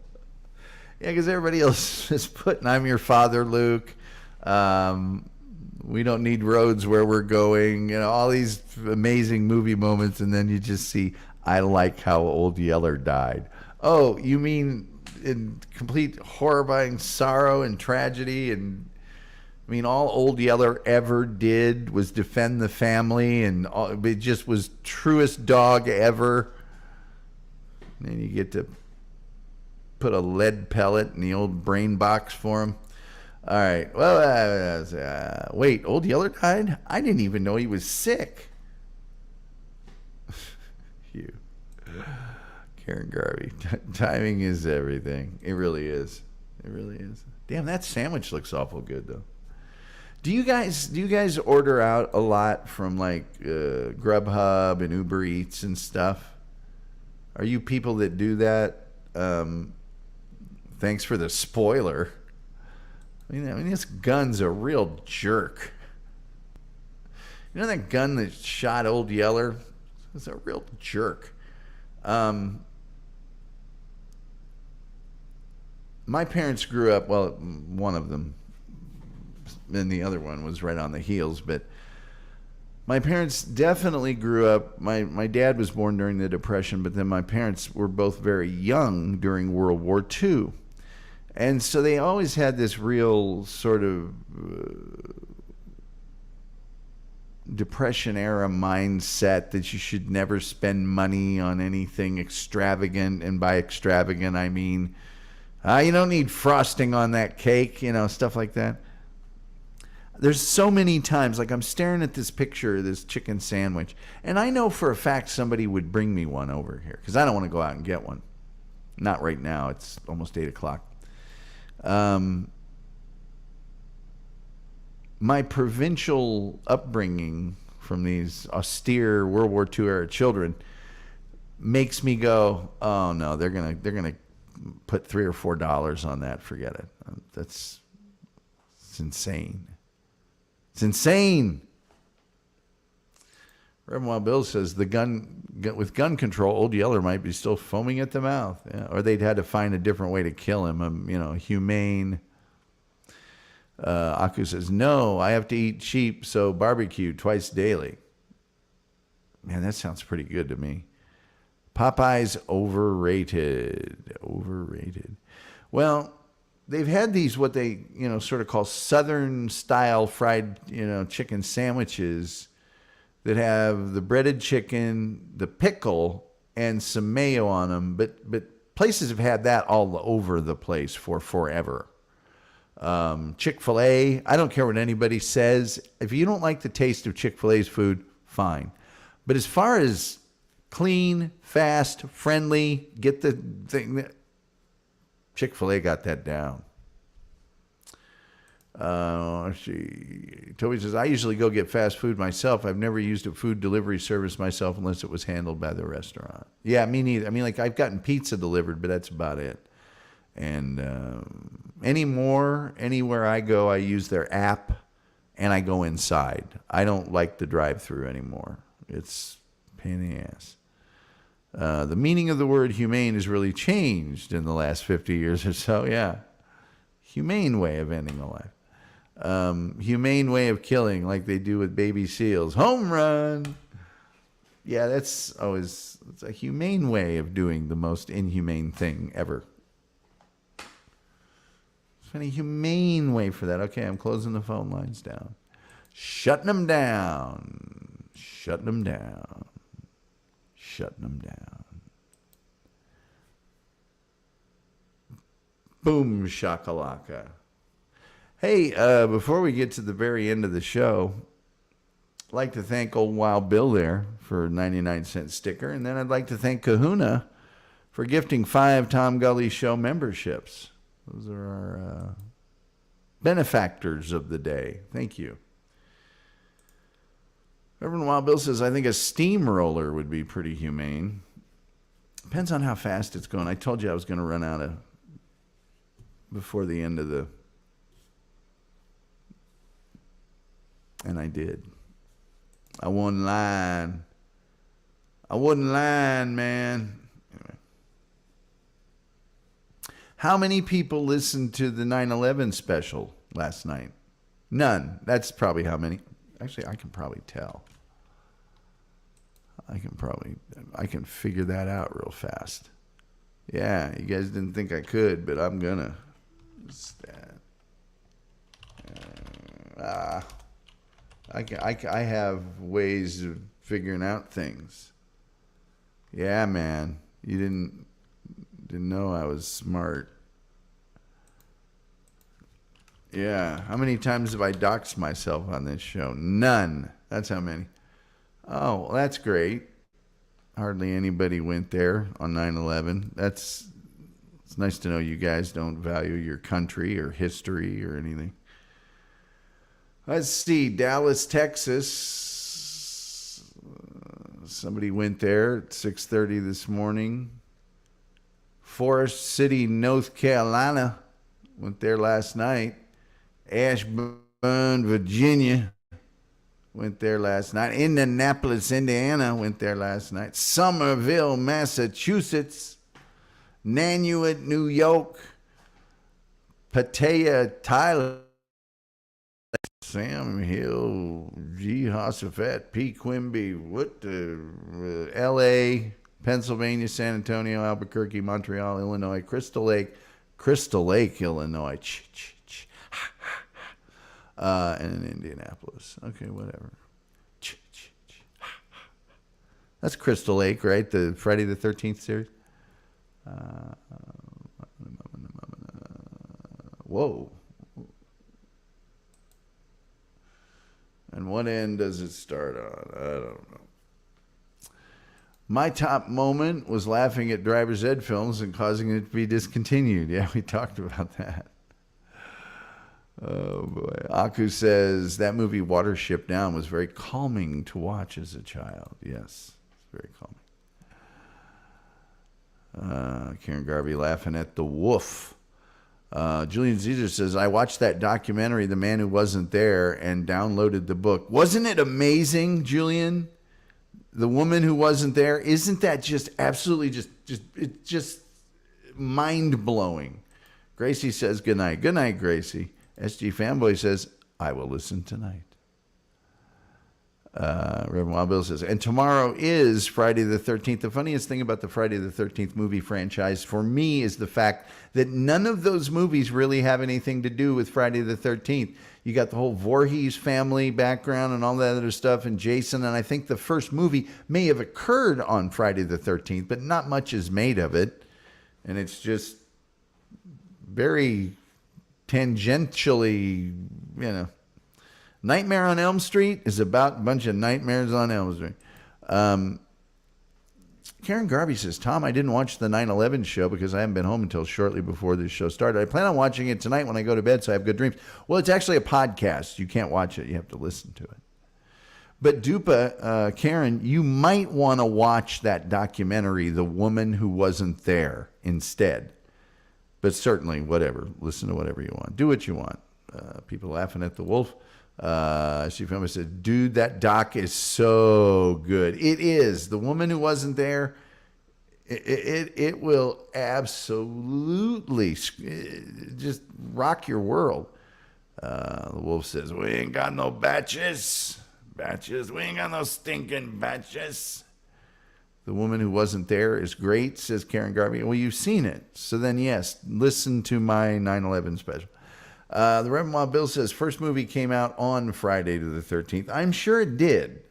Yeah, because everybody else is putting, I'm your father, Luke. We don't need roads where we're going. All these amazing movie moments, and then you just see, I like how Old Yeller died. Oh, you mean in complete horrifying sorrow and tragedy, and all Old Yeller ever did was defend the family, and it just was truest dog ever. And then you get to put a lead pellet in the old brain box for him. All right. Well, wait, Old Yeller died? I didn't even know he was sick. You. Karen Garvey. Timing is everything. It really is. It really is. Damn, that sandwich looks awful good, though. Do you guys order out a lot from like Grubhub and Uber Eats and stuff? Are you people that do that? Thanks for the spoiler. I mean, this gun's a real jerk. You know that gun that shot Old Yeller? It's a real jerk. My parents grew up, well, one of them, and the other one was right on the heels, but my parents definitely grew up. My dad was born during the Depression, but then my parents were both very young during World War II. And so they always had this real sort of Depression era mindset that you should never spend money on anything extravagant. And by extravagant, I mean, you don't need frosting on that cake, stuff like that. There's so many times, like I'm staring at this picture of this chicken sandwich, and I know for a fact somebody would bring me one over here because I don't want to go out and get one. Not right now. It's almost 8 o'clock. My provincial upbringing from these austere World War II era children makes me go, oh no, they're gonna put $3 or $4 on that. Forget it. It's insane. It's insane. Reverend Wild Bill says with gun control, Old Yeller might be still foaming at the mouth. Yeah. Or they'd had to find a different way to kill him. Humane. Aku says, no, I have to eat sheep, so barbecue twice daily. Man, that sounds pretty good to me. Popeye's overrated. Overrated. Well, they've had these, what they, sort of call Southern style fried, chicken sandwiches that have the breaded chicken, the pickle, and some mayo on them. But places have had that all over the place for forever. Chick-fil-A, I don't care what anybody says. If you don't like the taste of Chick-fil-A's food, fine. But as far as clean, fast, friendly, get the thing, Chick-fil-A got that down. Let's see. Toby says, I usually go get fast food myself. I've never used a food delivery service myself unless it was handled by the restaurant. Yeah, me neither. I mean, like I've gotten pizza delivered, but that's about it. And anywhere I go, I use their app and I go inside. I don't like the drive-through anymore. It's a pain in the ass. The meaning of the word humane has really changed in the last 50 years or so. Yeah. Humane way of ending a life. Humane way of killing like they do with baby seals. Home run. Yeah, it's a humane way of doing the most inhumane thing ever. Any humane way for that? Okay, I'm closing the phone lines down. Shutting them down. Shutting them down. Shutting them down. Boom shakalaka. Hey, before we get to the very end of the show, I'd like to thank old Wild Bill there for a 99-cent sticker. And then I'd like to thank Kahuna for gifting 5 Tom Gully Show memberships. Those are our benefactors of the day. Thank you. Reverend Wild Bill says, I think a steamroller would be pretty humane. Depends on how fast it's going. I told you I was going to run out of before the end of the... And I did. I wasn't lying. I wasn't lying, man. Anyway. How many people listened to the 9/11 special last night? None. That's probably how many. Actually, I can probably tell. I can figure that out real fast. Yeah, you guys didn't think I could, but I'm gonna. I have ways of figuring out things. Yeah, man. You didn't know I was smart. Yeah. How many times have I doxed myself on this show? None. That's how many. Oh, well, that's great. Hardly anybody went there on 9/11. It's nice to know you guys don't value your country or history or anything. Let's see. Dallas, Texas. Somebody went there at 6:30 this morning. Forest City, North Carolina. Went there last night. Ashburn, Virginia. Went there last night. Indianapolis, Indiana. Went there last night. Somerville, Massachusetts. Nanuet, New York. Pattaya, Thailand. Sam Hill, Jehoshaphat, P. Quimby, L.A., Pennsylvania, San Antonio, Albuquerque, Montreal, Illinois, Crystal Lake, Illinois, and in Indianapolis. Okay, whatever. That's Crystal Lake, right? The Friday the 13th series. Whoa. And what end does it start on? I don't know. My top moment was laughing at Driver's Ed films and causing it to be discontinued. Yeah, we talked about that. Oh, boy. Aku says, that movie Watership Down was very calming to watch as a child. Yes, it's very calming. Karen Garvey laughing at the wolf. Julian Caesar says, I watched that documentary, The Man Who Wasn't There, and downloaded the book. Wasn't it amazing, Julian? The Woman Who Wasn't There. Isn't that just absolutely just mind-blowing? Gracie says, good night. Good night, Gracie. SG Fanboy says, I will listen tonight. Reverend Wild Bill says, and tomorrow is Friday the 13th. The funniest thing about the Friday the 13th movie franchise for me is the fact that none of those movies really have anything to do with Friday the 13th. You got the whole Voorhees family background and all that other stuff, and Jason, and I think the first movie may have occurred on Friday the 13th, but not much is made of it. And it's just very tangentially, Nightmare on Elm Street is about a bunch of nightmares on Elm Street. Karen Garvey says, Tom, I didn't watch the 9/11 show because I haven't been home until shortly before this show started. I plan on watching it tonight when I go to bed so I have good dreams. Well, it's actually a podcast. You can't watch it. You have to listen to it. But Dupa, Karen, you might want to watch that documentary, The Woman Who Wasn't There, instead. But certainly, whatever. Listen to whatever you want. Do what you want. People laughing at the wolf. She filmed. Said, dude, that doc is so good. It is. The Woman Who Wasn't There. It will absolutely just rock your world. The wolf says, we ain't got no batches. We ain't got no stinking batches. The Woman Who Wasn't There is great, says Karen Garvey. Well, you've seen it. So then, yes, listen to my 9/11 special. The Reverend Wild Bill says, first movie came out on Friday to the 13th. I'm sure it did.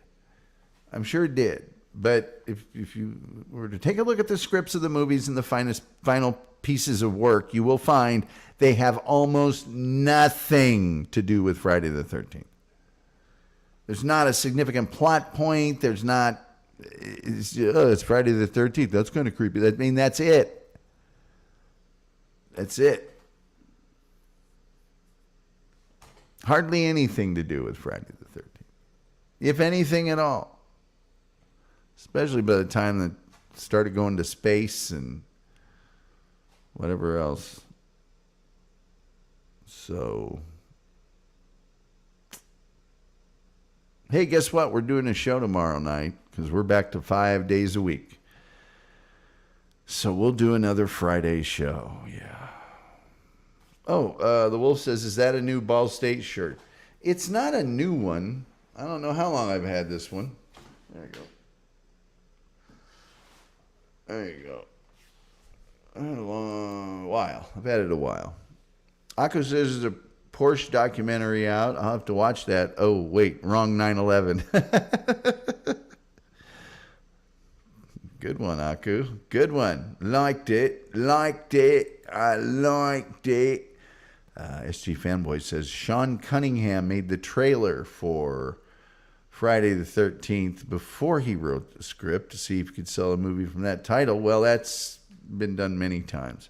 But if you were to take a look at the scripts of the movies and the final pieces of work, you will find they have almost nothing to do with Friday the 13th. There's not a significant plot point. There's not... It's Friday the 13th. That's kind of creepy. That's it. That's it. Hardly anything to do with Friday the 13th. If anything at all. Especially by the time that started going to space and whatever else. So... Hey, guess what? We're doing a show tomorrow night because we're back to 5 days a week. So we'll do another Friday show. Yeah. Oh, the Wolf says, is that a new Ball State shirt? It's not a new one. I don't know how long I've had this one. There you go. I've had it a long while. I've had it a while. Akko says there's a Porsche documentary out. I'll have to watch that. Oh, wait, wrong 9/11. Good one, Aku. Good one. Liked it. I liked it. SG Fanboy says, Sean Cunningham made the trailer for Friday the 13th before he wrote the script to see if he could sell a movie from that title. Well, that's been done many times.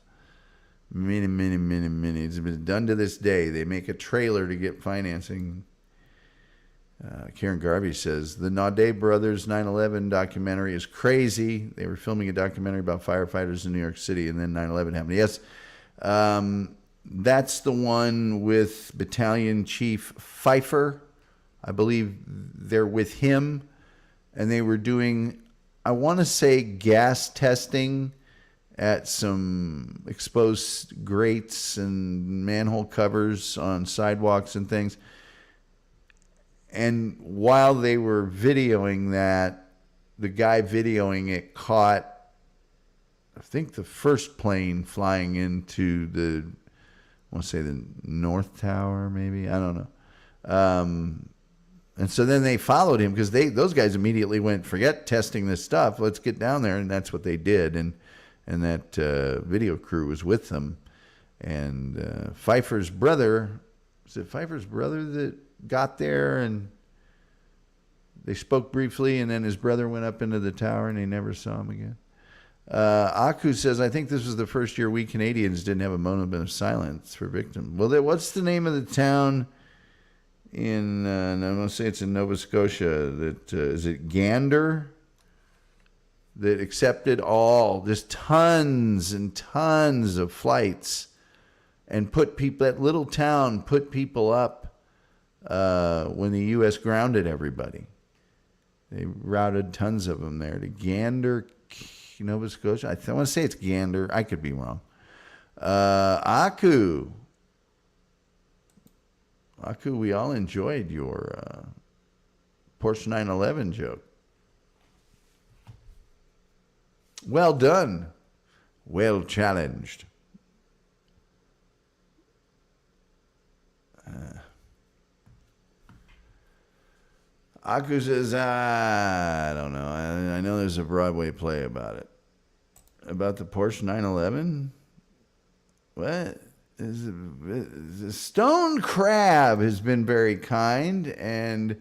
Many. It's been done to this day. They make a trailer to get financing. Karen Garvey says, the Naudet Brothers 9/11 documentary is crazy. They were filming a documentary about firefighters in New York City, and then 9/11 happened. Yes, that's the one with Battalion Chief Pfeiffer. I believe they're with him, and they were doing, I want to say, gas testing at some exposed grates and manhole covers on sidewalks and things. And while they were videoing that, the guy videoing it caught, I think, the first plane flying into the, I want to say the North Tower, maybe. I don't know. And so then they followed him because those guys immediately went, forget testing this stuff. Let's get down there. And that's what they did. And that video crew was with them. And Pfeiffer's brother, was it Pfeiffer's brother that got there? And they spoke briefly. And then his brother went up into the tower and they never saw him again. Aku says, I think this was the first year we Canadians didn't have a moment of silence for victims. Well, what's the name of the town in, I'm going to say it's in Nova Scotia, that, is it Gander? That accepted just tons and tons of flights and that little town put people up when the U.S. grounded everybody. They routed tons of them there to Gander, Nova Scotia. I want to say it's Gander. I could be wrong. Aku, we all enjoyed your Porsche 911 joke. Well done. Well challenged. Aku says, I don't know. I know there's a Broadway play about it. About the Porsche 911? What? The Stone Crab has been very kind and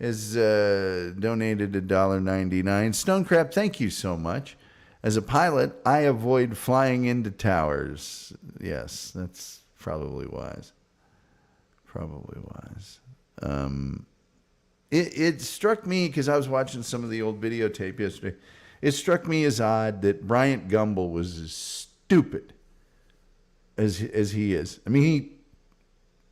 has donated $1.99. Stone Crab, thank you so much. As a pilot, I avoid flying into towers. Yes, that's probably wise. It struck me, because I was watching some of the old videotape yesterday, it struck me as odd that Bryant Gumbel was as stupid as he is. I mean, he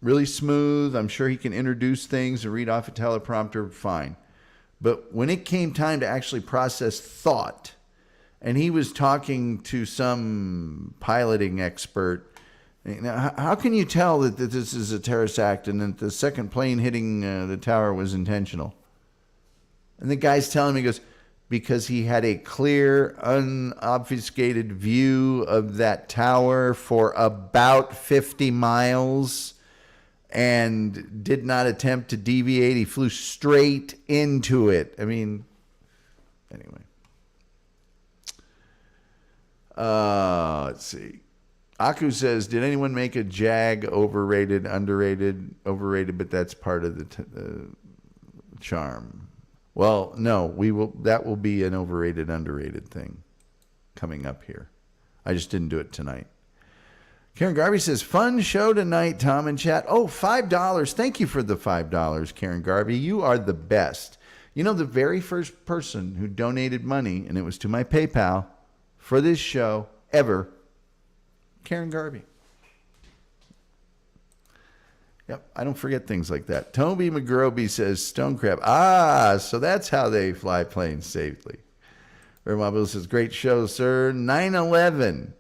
really smooth. I'm sure he can introduce things and read off a teleprompter, fine. But when it came time to actually process thought, and he was talking to some piloting expert, now, how can you tell that this is a terrorist act and that the second plane hitting the tower was intentional? And the guy's telling me, he goes, because he had a clear, unobfuscated view of that tower for about 50 miles and did not attempt to deviate. He flew straight into it. I mean, anyway. Let's see. Aku says, did anyone make a Jag overrated, underrated, overrated, but that's part of the charm? Well, no, that will be an overrated, underrated thing coming up here. I just didn't do it tonight. Karen Garvey says, fun show tonight, Tom and chat. Oh, $5. Thank you for the $5, Karen Garvey. You are the best. You know, the very first person who donated money, and it was to my PayPal for this show ever, Karen Garvey. Yep, I don't forget things like that. Toby McGroby says, Stone Crab. So that's how they fly planes safely. Bill says, great show, sir. 9/11,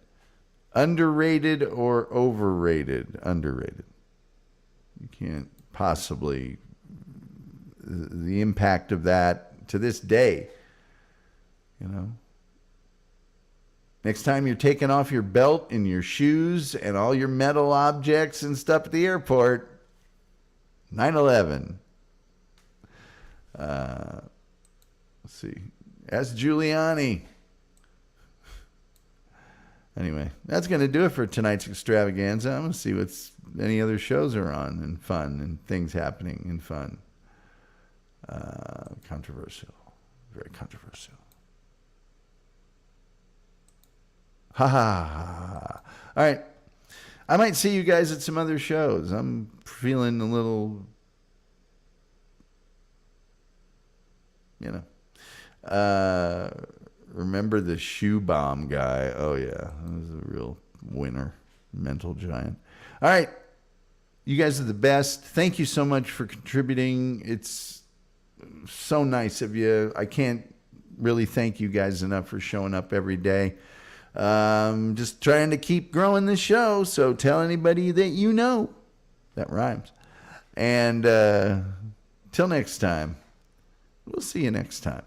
underrated or overrated? Underrated. You can't possibly, the impact of that to this day, you know. Next time you're taking off your belt and your shoes and all your metal objects and stuff at the airport, 9/11. Let's see. Ask Giuliani. Anyway, that's going to do it for tonight's extravaganza. I'm going to see what's any other shows are on and fun and things happening and fun. Controversial. Very controversial. Ha ha ha. All right. I might see you guys at some other shows. I'm feeling a little, remember the shoe bomb guy? Oh, yeah. That was a real winner. Mental giant. All right. You guys are the best. Thank you so much for contributing. It's so nice of you. I can't really thank you guys enough for showing up every day. Just trying to keep growing the show, so tell anybody that you know. That rhymes. And till next time, we'll see you next time.